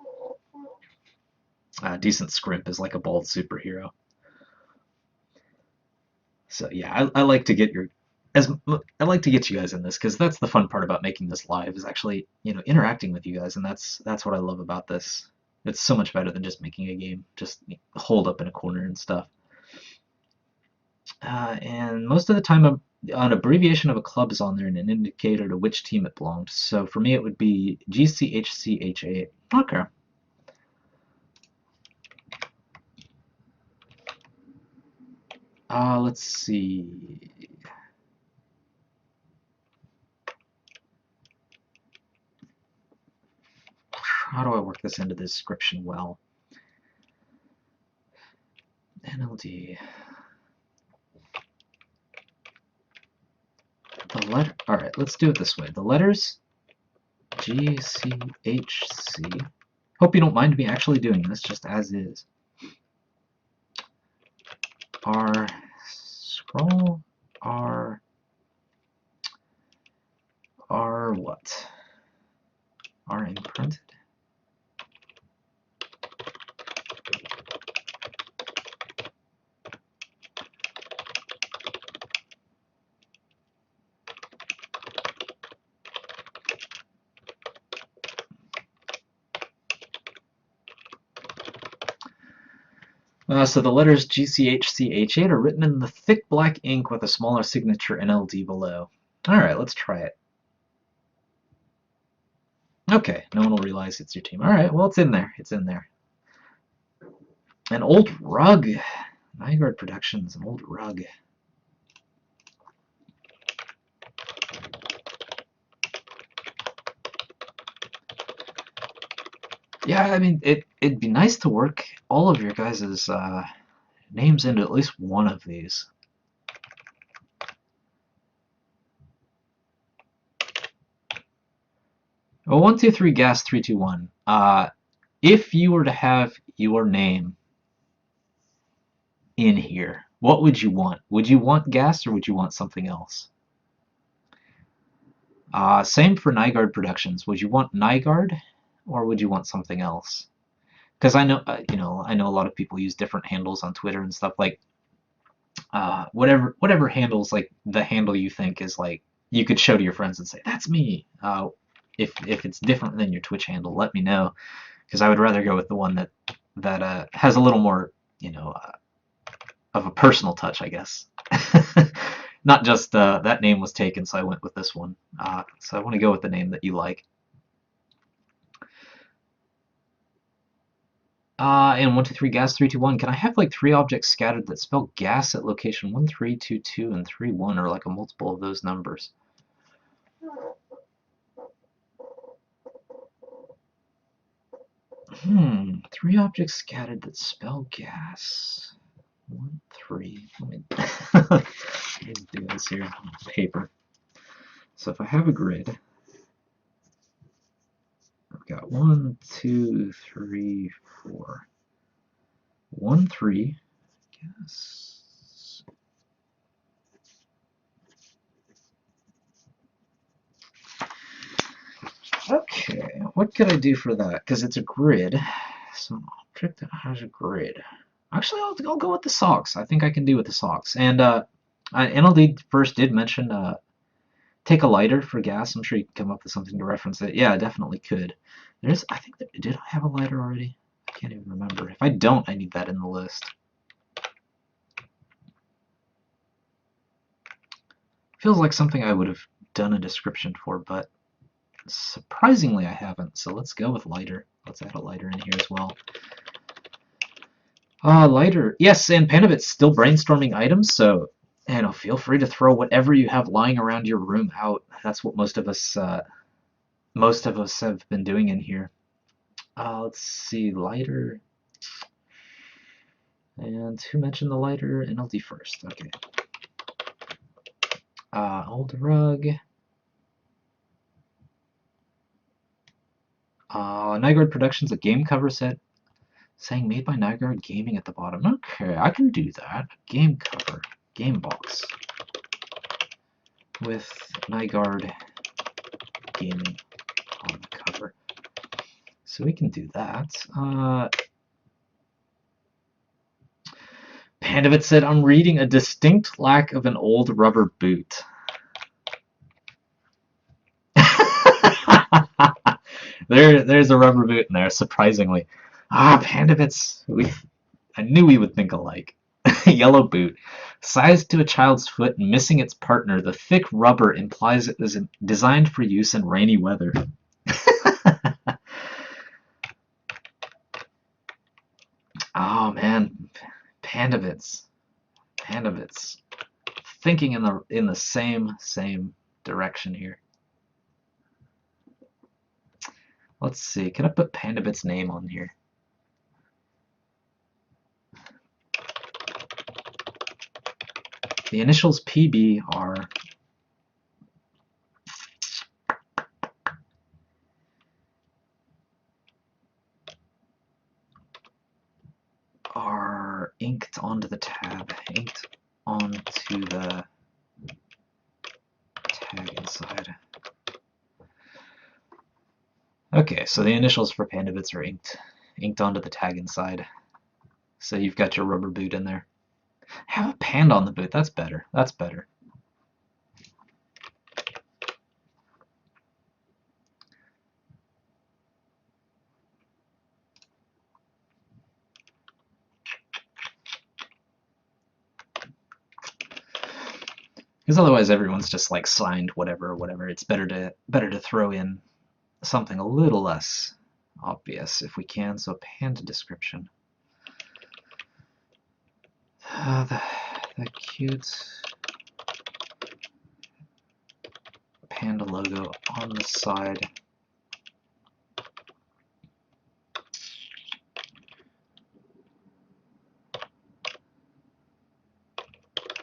Decent Scrimp is like a bald superhero. So yeah, I like to get I like to get you guys in this because that's the fun part about making this live is actually interacting with you guys, and that's what I love about this. It's so much better than just making a game, just holed up in a corner and stuff. And most of the time An abbreviation of a club is on there and an indicator to which team it belonged. So for me, it would be GCHCHA. Okay. Let's see. How do I work this into the description well? NLD. The letter. All right, let's do it this way. The letters GCHC. Hope you don't mind me actually doing this just as is. R scroll R what? R imprinted. So the letters GCHCH8 are written in the thick black ink with a smaller signature NLD below. Alright, let's try it. Okay, no one will realize it's your team. Alright, well, it's in there. It's in there. An old rug. Nygaard Productions, an old rug. Yeah, I mean, it'd be nice to work all of your guys' names into at least one of these. Well, 1, 2, 3, gas, 3, 2, 1. If you were to have your name in here, what would you want? Would you want gas or would you want something else? Same for Nygaard Productions. Would you want Nygaard or would you want something else? Because I know, I know a lot of people use different handles on Twitter and stuff. Like, whatever handles like the handle you think is like you could show to your friends and say that's me. If it's different than your Twitch handle, let me know, because I would rather go with the one that has a little more, of a personal touch, I guess. Not just that name was taken, so I went with this one. So I want to go with the name that you like. And 1, 2, 3, gas, 3, 2, 1. Can I have like 3 objects scattered that spell gas at location 1, 3, 2, 2, and 3, 1, or like a multiple of those numbers? 3 objects scattered that spell gas. 1, 3. Let me do this here on paper. So if I have a grid, I've got 1, 2, 3, 4. 1, 3. Gas. Okay, what could I do for that? Because it's a grid. So an object that has a grid. Actually, I'll go with the socks. I think I can do with the socks. And NLD first did mention take a lighter for gas. I'm sure you can come up with something to reference it. Yeah, I definitely could. I think did I have a lighter already? I can't even remember. If I don't, I need that in the list. Feels like something I would have done a description for, but surprisingly I haven't. So let's go with lighter. Let's add a lighter in here as well. Lighter. Yes, and Panavit's still brainstorming items, so feel free to throw whatever you have lying around your room out. That's what most of us have been doing in here. Let's see, lighter. And who mentioned the lighter? NLD first. Okay. Old rug. Nygaard Productions, a game cover set saying made by Nygaard Gaming at the bottom. Okay, I can do that. Game cover, game box with Nygaard Gaming on the cover. So we can do that. Pandavit said, I'm reading a distinct lack of an old rubber boot. There's a rubber boot in there, surprisingly. Pandavits, I knew we would think alike. Yellow boot. Sized to a child's foot and missing its partner, the thick rubber implies it was designed for use in rainy weather. Oh man, Panda Bits. Panda Bits. Thinking in the same direction here. Let's see. Can I put Panda Bits' name on here? The initials PB are inked onto the tab. Inked onto the tag inside. Okay, so the initials for Panda Bits are inked onto the tag inside. So you've got your rubber boot in there. Have a panda on the boot. That's better. That's better. Because otherwise everyone's just like signed whatever. It's better to throw in something a little less obvious if we can. So panda description. The cute panda logo on the side.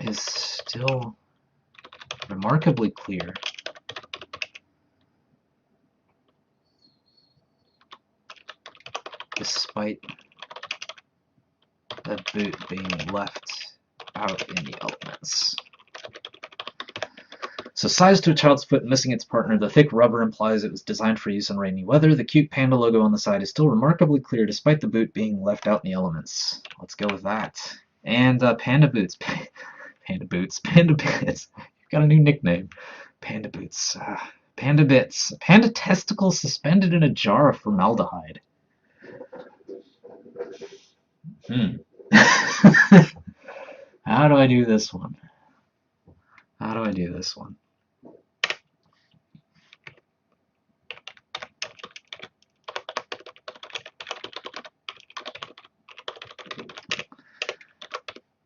Is still remarkably clear. Despite the boot being left out in the elements. So sized to a child's foot, missing its partner, the thick rubber implies it was designed for use in rainy weather. The cute panda logo on the side is still remarkably clear despite the boot being left out in the elements. Let's go with that. And Panda Boots. Panda Boots. Panda Bits. You've got a new nickname. Panda Boots. Panda Bits. Panda testicles suspended in a jar of formaldehyde. How do I do this one? How do I do this one?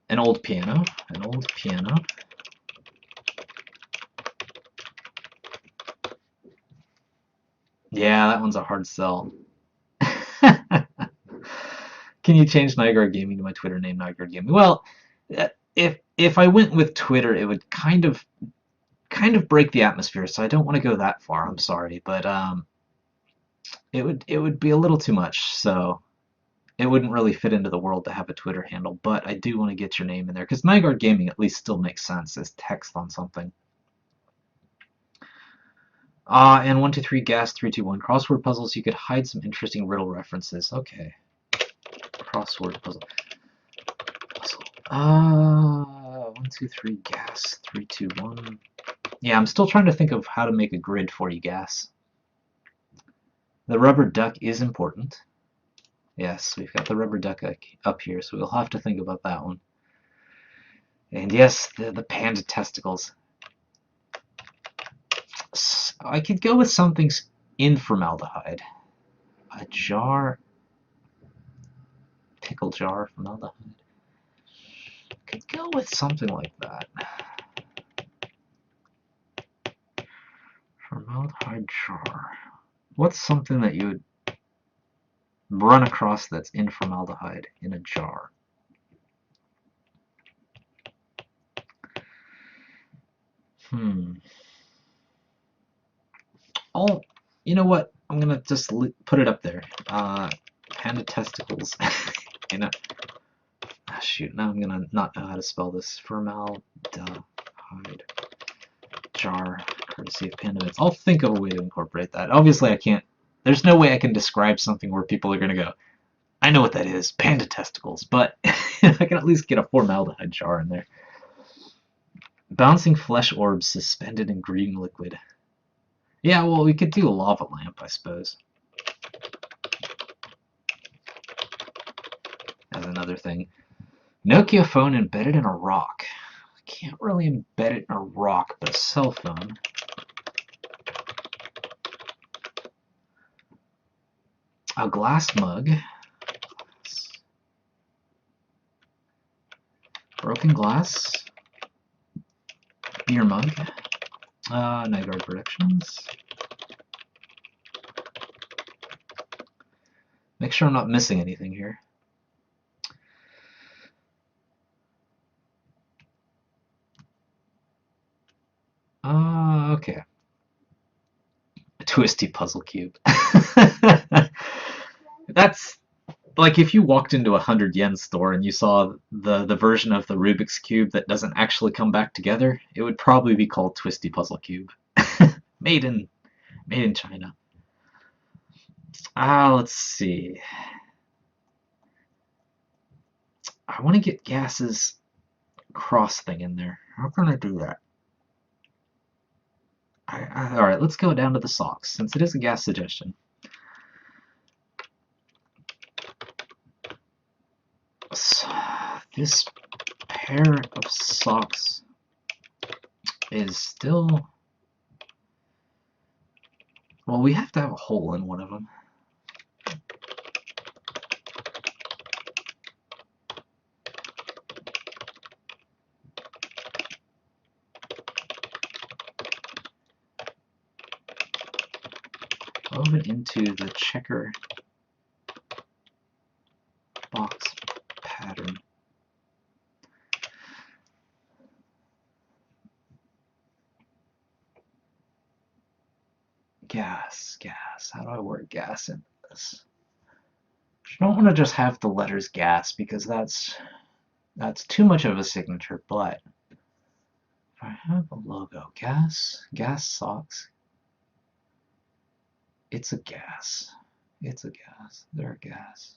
An old piano. An old piano. Yeah, that one's a hard sell. Can you change Nygar Gaming to my Twitter name, Nygar Gaming? Well, if I went with Twitter, it would kind of break the atmosphere, so I don't want to go that far. I'm sorry, but it would be a little too much, so it wouldn't really fit into the world to have a Twitter handle. But I do want to get your name in there because Nygar Gaming at least still makes sense as text on something. And 123 gas 321 crossword puzzles. You could hide some interesting riddle references. Okay. Crossword puzzle. 123 gas 321. Yeah, I'm still trying to think of how to make a grid for you, gas. The rubber duck is important. Yes, we've got the rubber duck up here, so we'll have to think about that one. And yes, the panda testicles. I could go with something in formaldehyde. A jar. Pickle jar, formaldehyde. Could go with something like that. Formaldehyde jar. What's something that you would run across that's in formaldehyde in a jar? Oh, you know what? I'm gonna just put it up there. Panda testicles. Shoot, now I'm gonna not know how to spell this. Formaldehyde jar, courtesy of Panda Bits. I'll think of a way to incorporate that. Obviously, I can't. There's no way I can describe something where people are gonna go, I know what that is, panda testicles, but I can at least get a formaldehyde jar in there. Bouncing flesh orbs suspended in green liquid. Yeah, well, we could do a lava lamp, I suppose. As another thing. Nokia phone embedded in a rock. I can't really embed it in a rock, but a cell phone. A glass mug. Broken glass. Beer mug. Night guard predictions. Make sure I'm not missing anything here. Okay. A twisty puzzle cube. That's like if you walked into a 100 yen store and you saw the version of the Rubik's Cube that doesn't actually come back together, it would probably be called Twisty Puzzle Cube. made in China. Let's see. I want to get Gas's cross thing in there. How can I do that? Alright, let's go down to the socks, since it is a Gas suggestion. So, this pair of socks is still... Well, we have to have a hole in one of them. Woven into the checker box pattern. Gas. How do I word gas in this? I don't want to just have the letters gas because that's too much of a signature, but if I have a logo, gas socks, it's a gas. They're a gas.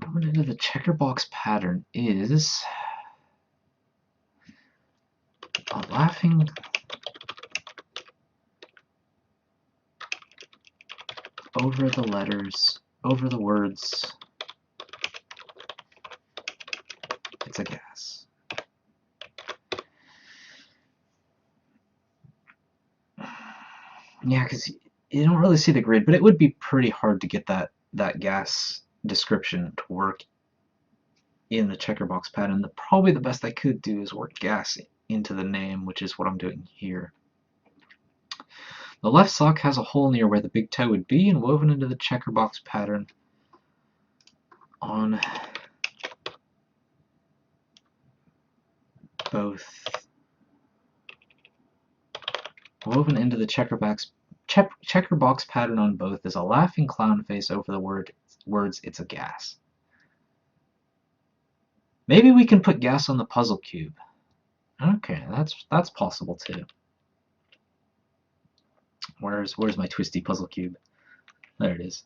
Coming into the checker box pattern is a laughing over the letters, over the words. It's a gas. Yeah, because you don't really see the grid, but it would be pretty hard to get that gas description to work in the checker box pattern. Probably the best I could do is work gas into the name, which is what I'm doing here. The left sock has a hole near where the big toe would be and woven into the checker box pattern on both. Woven into the checker box pattern on both is a laughing clown face over the words it's a gas. Maybe we can put gas on the puzzle cube. Okay, that's possible too. Where's my twisty puzzle cube? There it is.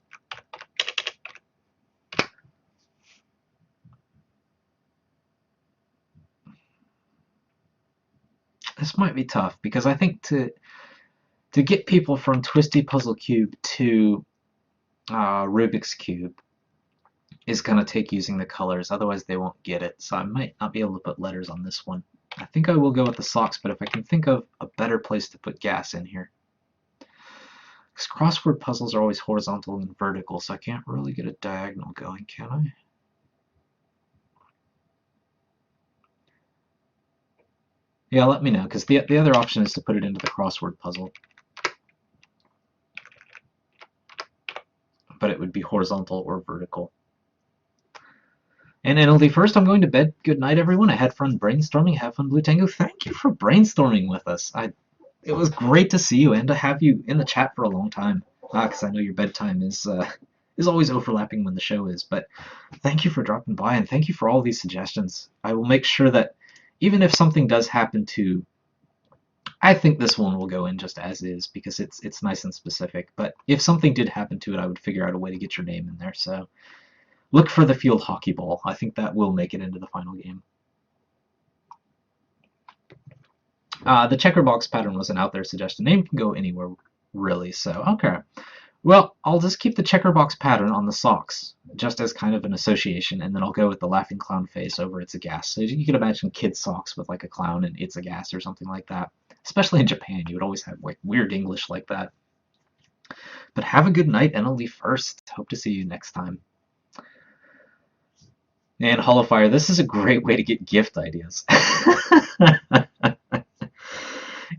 This might be tough because I think to get people from Twisty Puzzle Cube to Rubik's Cube is going to take using the colors, otherwise they won't get it. So I might not be able to put letters on this one. I think I will go with the socks, but if I can think of a better place to put gas in here. Because crossword puzzles are always horizontal and vertical, so I can't really get a diagonal going, can I? Yeah, let me know, because the other option is to put it into the crossword puzzle. But it would be horizontal or vertical. And NLD first, I'm going to bed. Good night, everyone. I had fun brainstorming. Have fun, Blue Tengu. Thank you for brainstorming with us. It was great to see you and to have you in the chat for a long time. Because I know your bedtime is always overlapping when the show is. But thank you for dropping by, and thank you for all these suggestions. I will make sure that even if something does happen to... I think this one will go in just as is because it's nice and specific. But if something did happen to it, I would figure out a way to get your name in there. So look for the field hockey ball. I think that will make it into the final game. The checker box pattern was an out there suggestion. Name can go anywhere, really, so okay. Well, I'll just keep the checker box pattern on the socks, just as kind of an association, and then I'll go with the laughing clown face over It's a Gas. So you can imagine kids' socks with like a clown and It's a Gas or something like that. Especially in Japan, you would always have like weird English like that. But have a good night, and I'll leave first. Hope to see you next time. And Hollowfire, this is a great way to get gift ideas.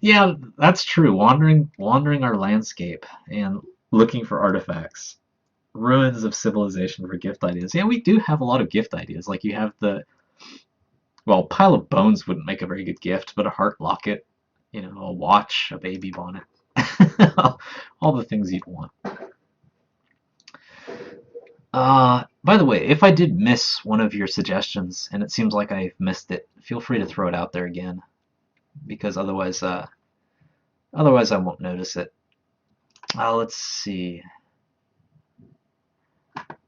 Yeah, that's true. Wandering our landscape and looking for artifacts. Ruins of civilization for gift ideas. Yeah, we do have a lot of gift ideas. Like you have the, well, pile of bones wouldn't make a very good gift, but a heart locket, a watch, a baby bonnet. All the things you'd want. By the way, if I did miss one of your suggestions, and it seems like I've missed it, feel free to throw it out there again, because otherwise I won't notice it. Let's see.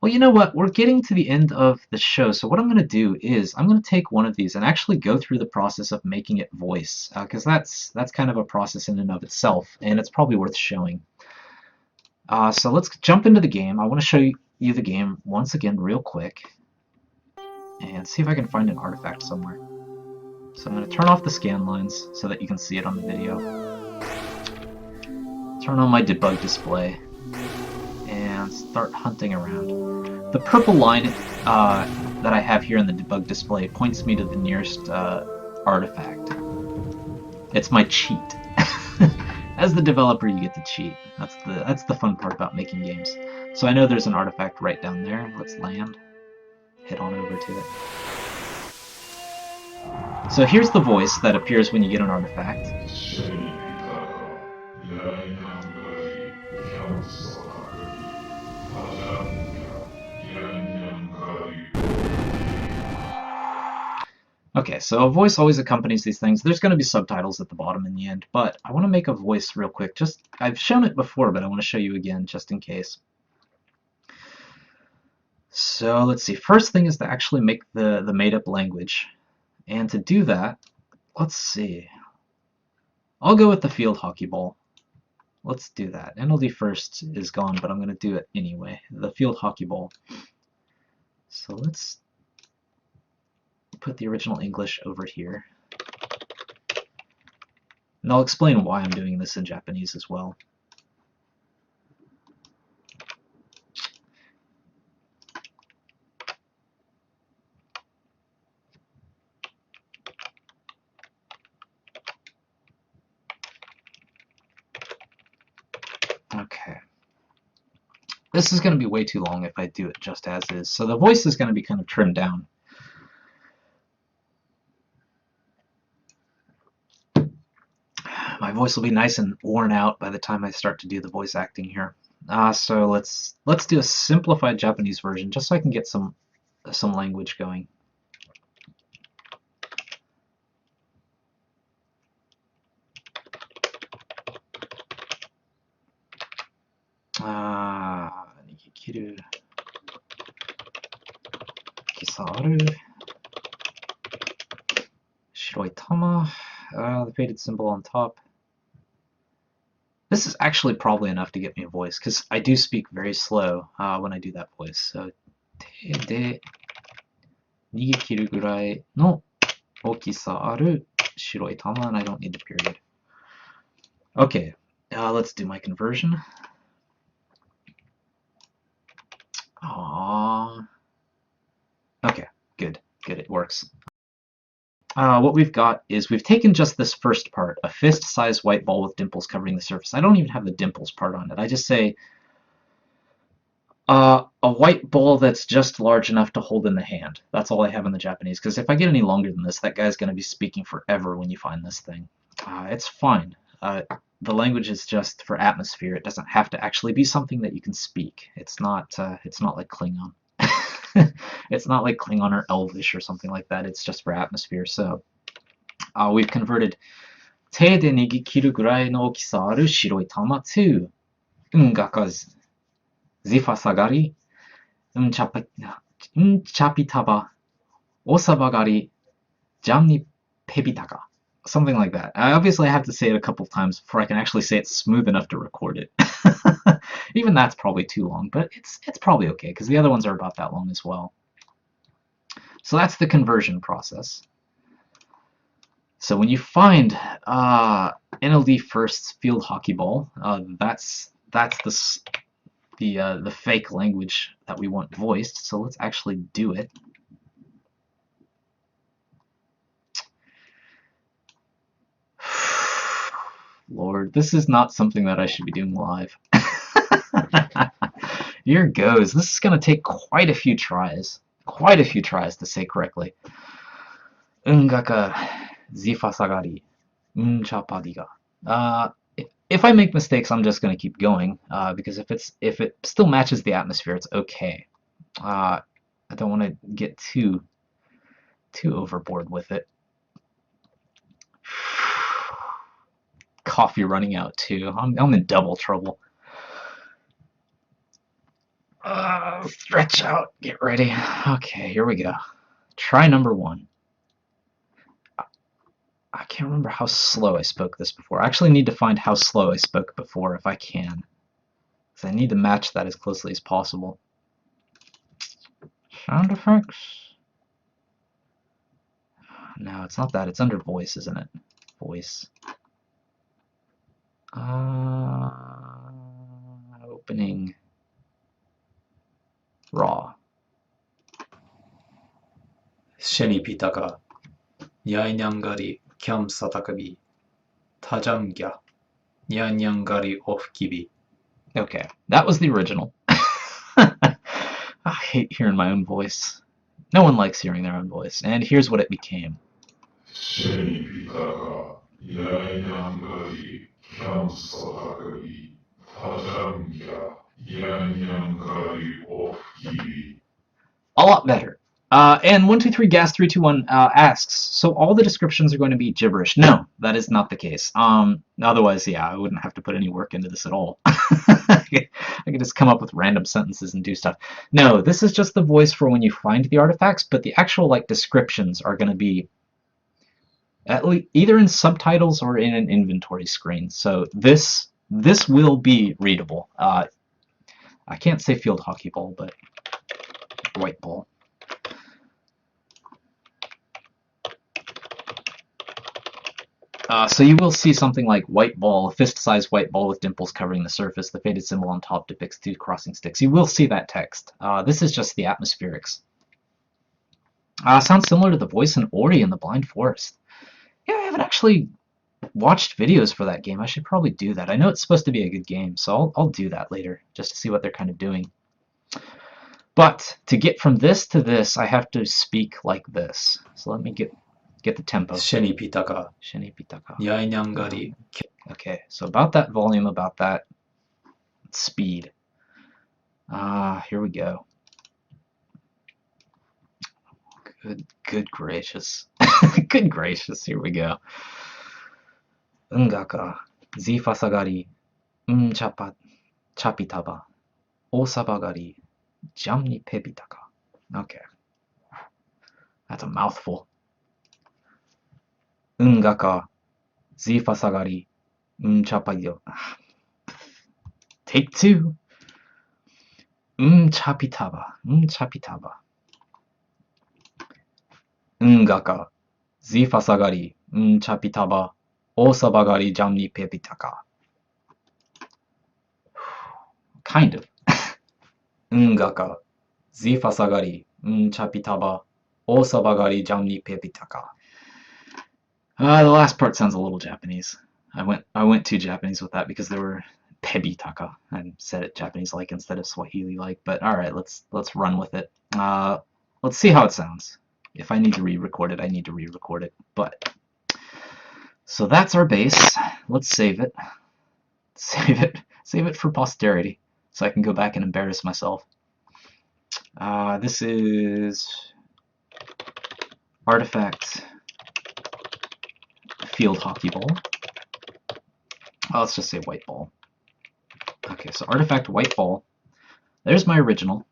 Well, you know what? We're getting to the end of the show, so what I'm going to do is I'm going to take one of these and actually go through the process of making it voice, because that's kind of a process in and of itself, and it's probably worth showing. So let's jump into the game. I want to show you the game once again real quick and see if I can find an artifact somewhere. So I'm going to turn off the scan lines so that you can see it on the video. Turn on my debug display and start hunting around. The purple line that I have here in the debug display points me to the nearest artifact. It's my cheat. As the developer, you get to cheat. That's the fun part about making games. So I know there's an artifact right down there. Let's land. Head on over to it. So here's the voice that appears when you get an artifact. Okay, so a voice always accompanies these things. There's going to be subtitles at the bottom in the end, but I want to make a voice real quick. I've shown it before, but I want to show you again just in case. So let's see. First thing is to actually make the made-up language. And to do that, let's see. I'll go with the field hockey ball. Let's do that. NLD first is gone, but I'm going to do it anyway. The field hockey ball. So let's put the original English over here. And I'll explain why I'm doing this in Japanese as well. Okay. This is going to be way too long if I do it just as is. So the voice is going to be kind of trimmed down. My voice will be nice and worn out by the time I start to do the voice acting here. So let's do a simplified Japanese version just so I can get some language going. Nigikiru Kisaru Shiroi Tama, the faded symbol on top. This is actually probably enough to get me a voice, because I do speak very slow when I do that voice. So, te de nigikiru gurai no okisa aru shiroi tama, and I don't need the period. Okay, let's do my conversion. Aww. Okay, good, it works. What we've got is we've taken just this first part, a fist-sized white ball with dimples covering the surface. I don't even have the dimples part on it. I just say a white ball that's just large enough to hold in the hand. That's all I have in the Japanese, because if I get any longer than this, that guy's going to be speaking forever when you find this thing. It's fine. The language is just for atmosphere. It doesn't have to actually be something that you can speak. It's not like Klingon. It's not like Klingon or Elvish or something like that. It's just for atmosphere. So we've converted te de nigikiru gurai no okisa aru shiroi tama to ungaka zifa sagari unchapitaba osabagari jamni pebitaka. Something like that. Obviously, I have to say it a couple times before I can actually say it smooth enough to record it. Even that's probably too long, but it's probably okay, because the other ones are about that long as well. So that's the conversion process. So when you find NLD First's Field Hockey Ball, that's the fake language that we want voiced. So let's actually do it. Lord, this is not something that I should be doing live. Here goes. This is going to take quite a few tries. Quite a few tries to say correctly. Ungaka zifasagari unchapadiga. If I make mistakes, I'm just going to keep going, because if it still matches the atmosphere, it's okay. I don't want to get too overboard with it. Coffee running out too. I'm in double trouble. Stretch out. Get ready. Okay, here we go. Try number 1. I can't remember how slow I spoke this before. I actually need to find how slow I spoke before if I can, because I need to match that as closely as possible. Sound effects? No, it's not that. It's under voice, isn't it? Voice. Opening. Raw. Shenipitaka, Yainyangari, Kyamsatakabi, Tajamgya, Yainyangari Ofkibi. Okay, that was the original. I hate hearing my own voice. No one likes hearing their own voice. And here's what it became. Shenipitaka, Yainyangari, Kyamsatakabi, Tajamgya, Yainyangari Ofkibi. A lot better. And 123gas321 asks, so all the descriptions are going to be gibberish? No, that is not the case. Otherwise, yeah, I wouldn't have to put any work into this at all. I could just come up with random sentences and do stuff. No, this is just the voice for when you find the artifacts, but the actual descriptions are going to be at least either in subtitles or in an inventory screen. So this will be readable. I can't say field hockey ball, but white ball. So you will see something like white ball, a fist-sized white ball with dimples covering the surface. The faded symbol on top depicts 2 crossing sticks. You will see that text. This is just the atmospherics. Sounds similar to the voice in Ori in the Blind Forest. Yeah, I haven't actually watched videos for that game. I should probably do that. I know it's supposed to be a good game, so I'll do that later, just to see what they're kind of doing. But to get from this to this, I have to speak like this. So let me get the tempo. Shenipitaka, Shenipitaka. Yainyangari. Okay, so about that volume, about that speed. Here we go. Good gracious. Good gracious, here we go. Ungaka, zifasagari, chapitaba, osabagari, jamni pebitaka. Okay. That's a mouthful. Ungaka, zifasagari, chapayo. Take 2. Chapitaba, chapitaba. Ungaka, zifasagari, chapitaba, osabagari, jamni pebitaka. Kind of. Ungaka, zifasagari, chapitaba, osabagari, jamni pebitaka. The last part sounds a little Japanese. I went too Japanese with that because there were pebitaka. I said it Japanese-like instead of Swahili-like. But all right, let's run with it. Let's see how it sounds. If I need to re-record it, I need to re-record it. But so that's our base. Let's save it. Save it for posterity, so I can go back and embarrass myself. This is artifact field hockey ball. Let's just say white ball. Okay, so artifact white ball. There's my original.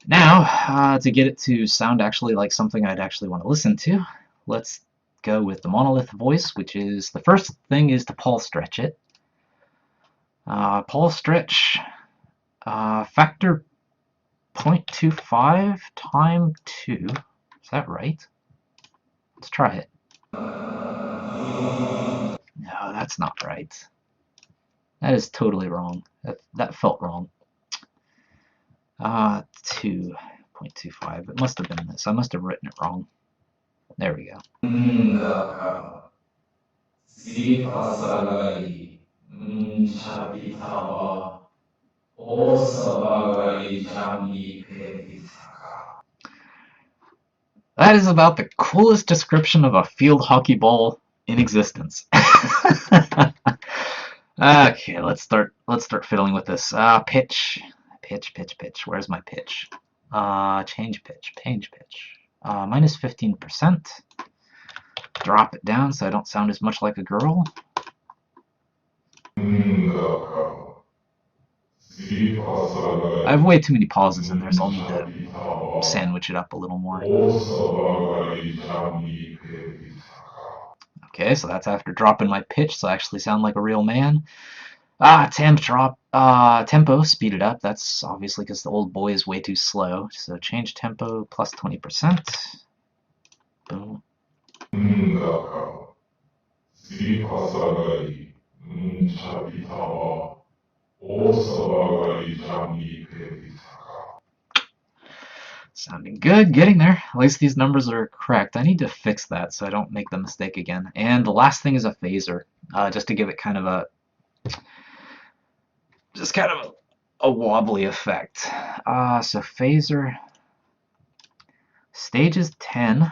Now, to get it to sound actually like something I'd actually want to listen to, let's go with the monolith voice, which is the first thing is to Paul stretch it. Paul stretch factor 0.25 times 2. Is that right? Let's try it. No, that's not right. That is totally wrong. That felt wrong. 2.25. It must have been this. I must have written it wrong. There we go. That is about the coolest description of a field hockey ball in existence. Okay, let's start fiddling with this. Pitch. Where's my pitch? Change pitch. Minus 15%. Drop it down so I don't sound as much like a girl. I have way too many pauses in there, so I'll need to sandwich it up a little more. Okay, so that's after dropping my pitch, so I actually sound like a real man. Tempo, speed it up. That's obviously because the old boy is way too slow. So change tempo plus 20%. Boom. Sounding good, getting there. At least these numbers are correct. I need to fix that so I don't make the mistake again. And the last thing is a phaser, just to give it kind of a wobbly effect. So phaser, stage is 10,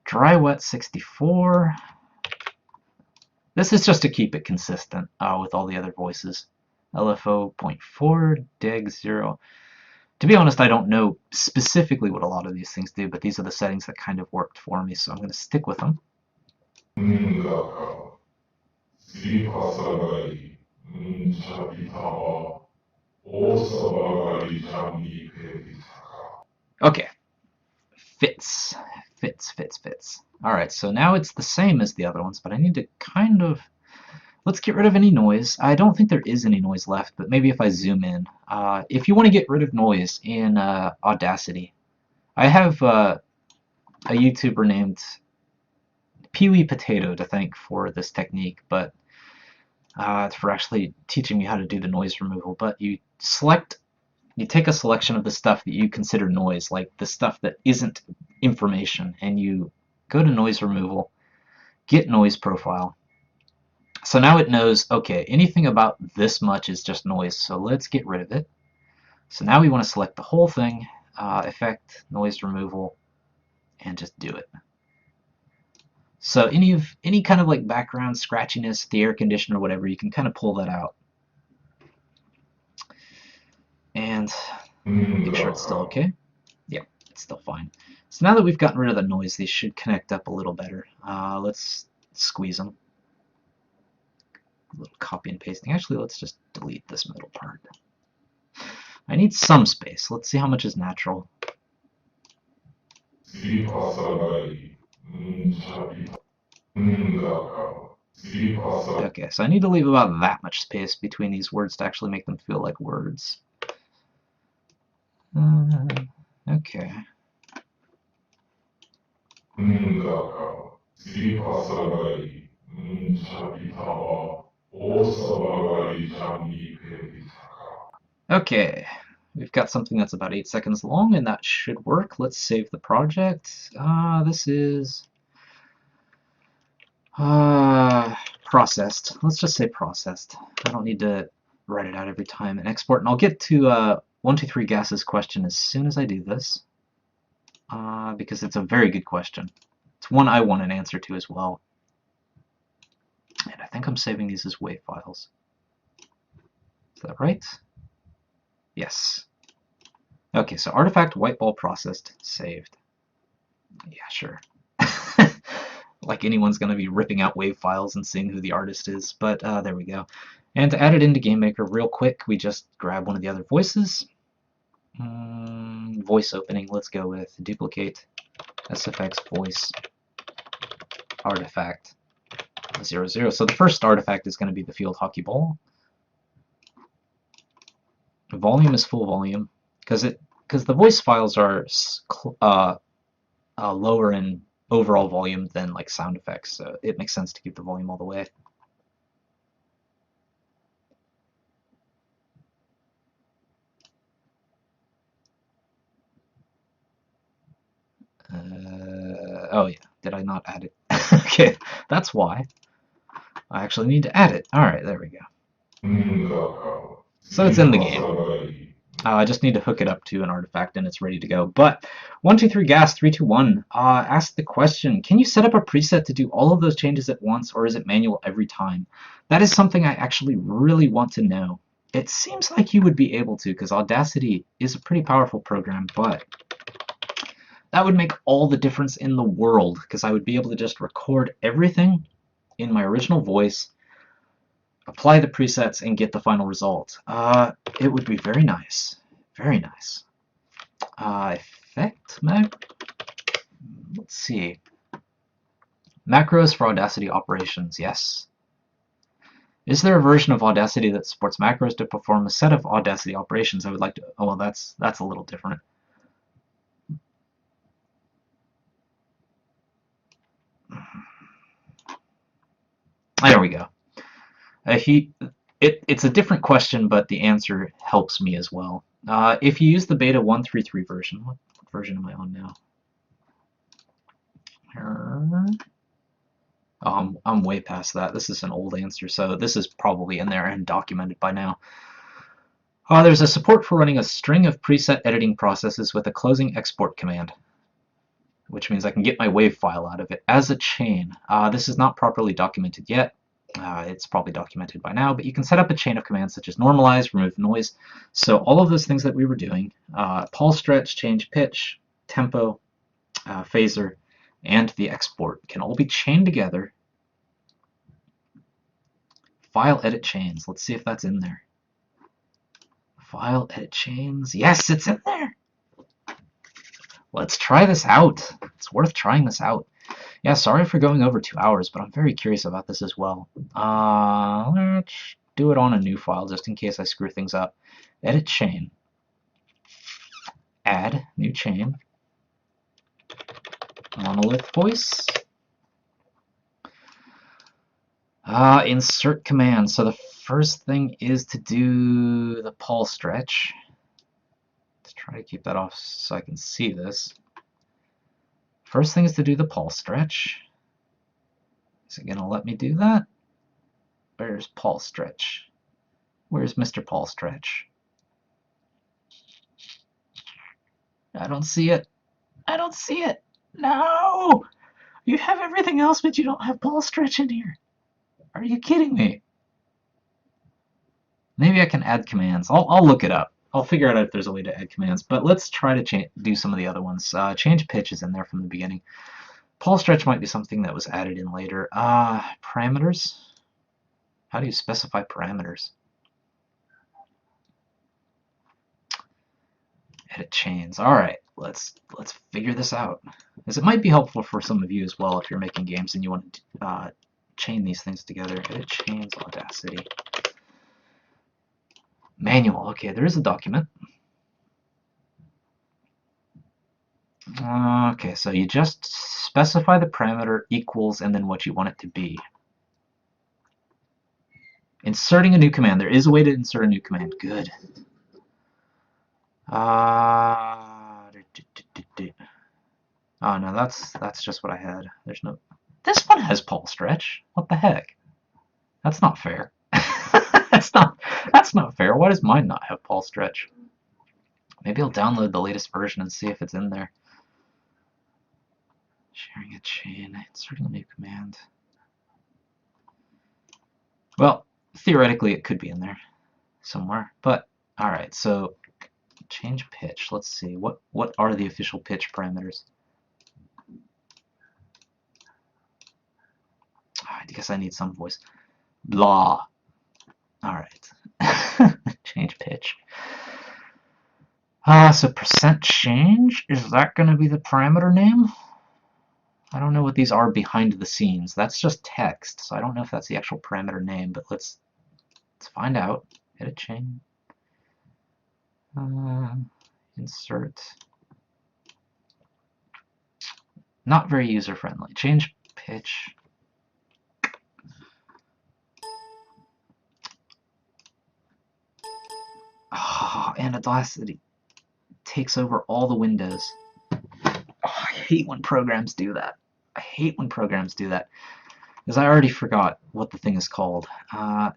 dry wet 64. This is just to keep it consistent with all the other voices. LFO 0.4, deg 0. To be honest, I don't know specifically what a lot of these things do, but these are the settings that kind of worked for me, so I'm going to stick with them. Okay. Fits. Alright, so now it's the same as the other ones, but I need to kind of... Let's get rid of any noise. I don't think there is any noise left, but maybe if I zoom in. If you want to get rid of noise in Audacity, I have a YouTuber named Pee-wee Potato to thank for this technique, but for actually teaching me how to do the noise removal. But you take a selection of the stuff that you consider noise, like the stuff that isn't information, and you go to noise removal, get noise profile. So now it knows, okay, anything about this much is just noise, so let's get rid of it. So now we want to select the whole thing, effect, noise removal, and just do it. So any kind of like background scratchiness, the air conditioner or whatever, you can kind of pull that out. And make sure it's still okay. Yeah, it's still fine. So now that we've gotten rid of the noise, these should connect up a little better. Let's squeeze them. A little copy and pasting. Actually, let's just delete this middle part. I need some space. Let's see how much is natural. Okay, so I need to leave about that much space between these words to actually make them feel like words. Okay. Okay, we've got something that's about 8 seconds long, and that should work. Let's save the project. This is processed. Let's just say processed. I don't need to write it out every time and export. And I'll get to 123 Gas's question as soon as I do this, because it's a very good question. It's one I want an answer to as well. And I think I'm saving these as WAV files. Is that right? Yes. Okay, so artifact white ball processed, saved. Yeah, sure. Like anyone's going to be ripping out WAV files and seeing who the artist is, but there we go. And to add it into GameMaker real quick, we just grab one of the other voices. Voice opening, let's go with duplicate SFX voice. artifact 0, 0. So the first artifact is going to be the field hockey ball. Volume is full volume because the voice files are lower in overall volume than like sound effects, so it makes sense to keep the volume all the way. Oh yeah, did I not add it? Okay, that's why. I actually need to add it. Alright, there we go. So it's in the game. I just need to hook it up to an artifact and it's ready to go. But 123 gas 321 asked the question, can you set up a preset to do all of those changes at once, or is it manual every time? That is something I actually really want to know. It seems like you would be able to, because Audacity is a pretty powerful program, but that would make all the difference in the world, because I would be able to just record everything in my original voice, apply the presets, and get the final result. It would be very nice. Very nice. Effect let's see. Macros for Audacity operations, yes. Is there a version of Audacity that supports macros to perform a set of Audacity operations? I would like to. Oh, well, that's a little different. There we go. It's a different question, but the answer helps me as well. If you use the beta 133 version, what version am I on now? Oh, I'm way past that. This is an old answer, so this is probably in there and documented by now. There's a support for running a string of preset editing processes with a closing export command, which means I can get my WAV file out of it as a chain. This is not properly documented yet. It's probably documented by now, but you can set up a chain of commands such as normalize, remove noise. So all of those things that we were doing, pulse stretch, change pitch, tempo, phaser, and the export can all be chained together. File edit chains. Let's see if that's in there. File edit chains. Yes, it's in there. Let's try this out. It's worth trying this out. Yeah, sorry for going over 2 hours, but I'm very curious about this as well. Let's do it on a new file just in case I screw things up. Edit chain. Add new chain. Monolith voice. Insert command. So the first thing is to do the pulse stretch. Let's try to keep that off so I can see this. First thing is to do the pulse stretch. Is it going to let me do that? Where's pulse stretch? Where's Mr. Pulse stretch? I don't see it. I don't see it. No! You have everything else, but you don't have pulse stretch in here. Are you kidding me? Maybe I can add commands. I'll look it up. I'll figure out if there's a way to add commands, but let's try to do some of the other ones. Change pitch is in there from the beginning. Pulse stretch might be something that was added in later. Parameters. How do you specify parameters? Edit chains. All right, let's figure this out. Because it might be helpful for some of you as well if you're making games and you want to chain these things together. Edit chains, Audacity. Manual. Okay, there is a document. Okay, so you just specify the parameter equals and then what you want it to be. Inserting a new command. There is a way to insert a new command. Good. Oh no, that's just what I had. There's no. This one has pulse stretch. What the heck? That's not fair. That's not fair. Why does mine not have pulse stretch? Maybe I'll download the latest version and see if it's in there. Sharing a chain, inserting a new command. Well, theoretically it could be in there somewhere, but all right. So change pitch. Let's see. What are the official pitch parameters? I guess I need some voice. Blah. All right. Change pitch. So percent change, is that going to be the parameter name? I don't know what these are behind the scenes. That's just text, so I don't know if that's the actual parameter name, but let's find out. Edit chain. Insert. Not very user-friendly. Change pitch. And Audacity takes over all the windows. I hate when programs do that. I hate when programs do that. Because I already forgot what the thing is called.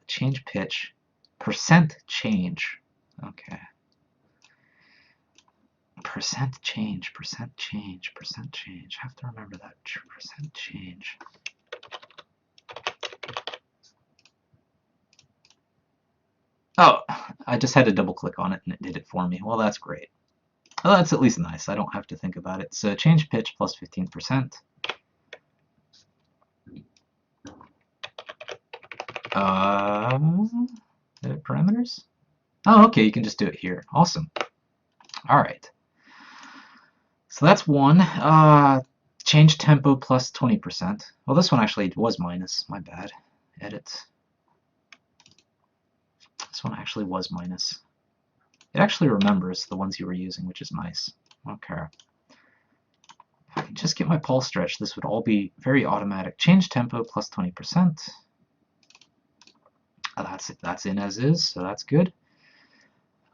Change pitch. Percent change. Okay. Percent change. Percent change. Percent change. I have to remember that. Percent change. Oh, I just had to double click on it and it did it for me. Well, that's great. Well, that's at least nice. I don't have to think about it. So change pitch plus 15%. Edit parameters? Oh, okay, you can just do it here. Awesome. All right. So that's one. Change tempo plus 20%. Well, this one actually was minus. My bad. Edit. This one actually was minus. It actually remembers the ones you were using, which is nice. Okay. If I can just get my pulse stretch, this would all be very automatic. Change tempo plus 20%. That's in as is, so that's good.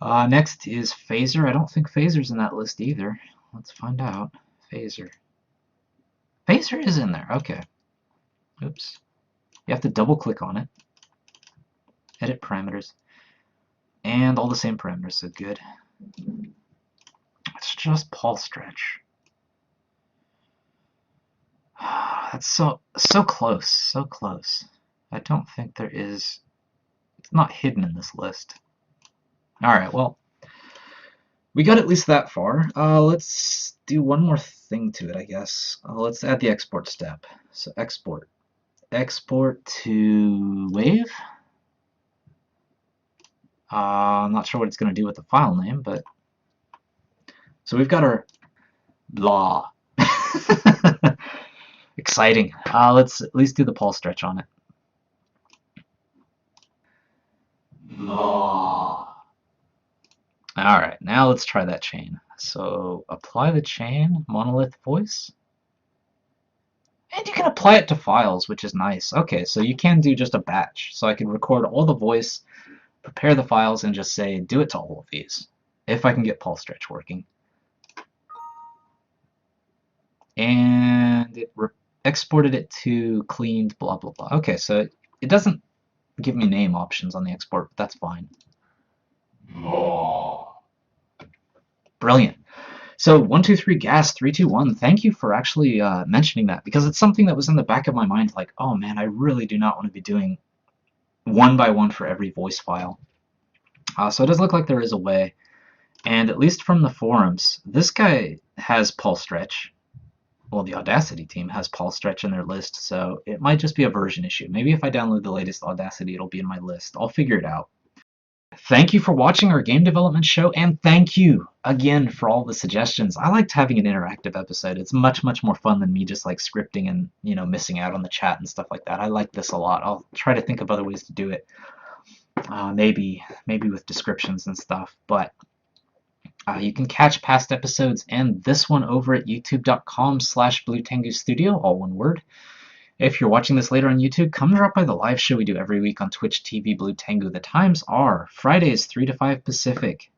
Next is phaser. I don't think phaser's in that list either. Let's find out. Phaser. Phaser is in there. Okay. Oops. You have to double click on it. Edit parameters. And all the same parameters, so good. It's just pulse stretch. That's so close, so close. I don't think there is. It's not hidden in this list. All right, well, we got at least that far. Let's do one more thing to it, I guess. Let's add the export step. So export. Export to Wave. I'm not sure what it's going to do with the file name, but so we've got our blah. Exciting. Let's at least do the pulse stretch on it. Blah. All right, now let's try that chain. So apply the chain, monolith voice. And you can apply it to files, which is nice. Okay, so you can do just a batch. So I can record all the voice, prepare the files, and just say, do it to all of these, if I can get pulse stretch working. And it exported it to cleaned, blah, blah, blah. Okay, so it doesn't give me name options on the export, but that's fine. Brilliant. So 123 gas 321. Thank you for actually mentioning that, because it's something that was in the back of my mind, like, oh man, I really do not want to be doing one by one for every voice file. So it does look like there is a way, and at least from the forums, this guy has pulse stretch. Well, the Audacity team has pulse stretch in their list, so it might just be a version issue. Maybe if I download the latest Audacity, it'll be in my list. I'll figure it out. Thank you for watching our game development show, and thank you again for all the suggestions. I liked having an interactive episode. It's much more fun than me just like scripting and, you know, missing out on the chat and stuff like that. I like this a lot. I'll try to think of other ways to do it. Maybe with descriptions and stuff, but you can catch past episodes and this one over at youtube.com/BlueTenguStudio, all one word. If you're watching this later on YouTube, come drop by the live show we do every week on Twitch TV Blue Tengu. The times are Fridays 3 to 5 Pacific,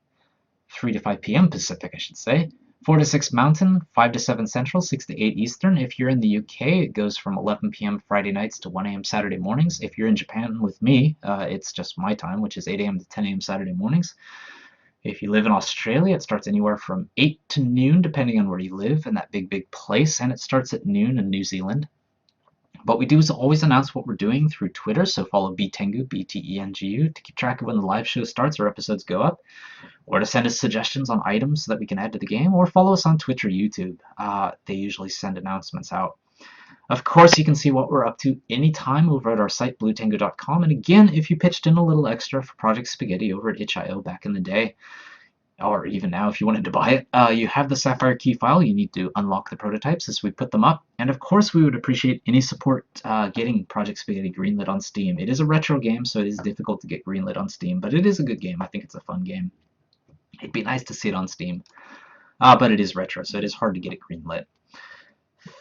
3 to 5 p.m. Pacific, I should say, 4 to 6 Mountain, 5 to 7 Central, 6 to 8 Eastern. If you're in the UK, it goes from 11 p.m. Friday nights to 1 a.m. Saturday mornings. If you're in Japan with me, it's just my time, which is 8 a.m. to 10 a.m. Saturday mornings. If you live in Australia, it starts anywhere from 8 to noon, depending on where you live in that big place, and it starts at noon in New Zealand. What we do is always announce what we're doing through Twitter, so follow btengu, BTENGU, to keep track of when the live show starts or episodes go up, or to send us suggestions on items so that we can add to the game, or follow us on Twitch or YouTube. They usually send announcements out. Of course, you can see what we're up to anytime over at our site, bluetengu.com, and again, if you pitched in a little extra for Project Spaghetti over at itch.io back in the day, or even now if you wanted to buy it, you have the Sapphire key file. You need to unlock the prototypes as we put them up. And of course, we would appreciate any support getting Project Spaghetti greenlit on Steam. It is a retro game, so it is difficult to get greenlit on Steam, but it is a good game. I think it's a fun game. It'd be nice to see it on Steam. But it is retro, so it is hard to get it greenlit.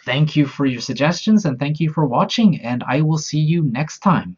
Thank you for your suggestions, and thank you for watching, and I will see you next time.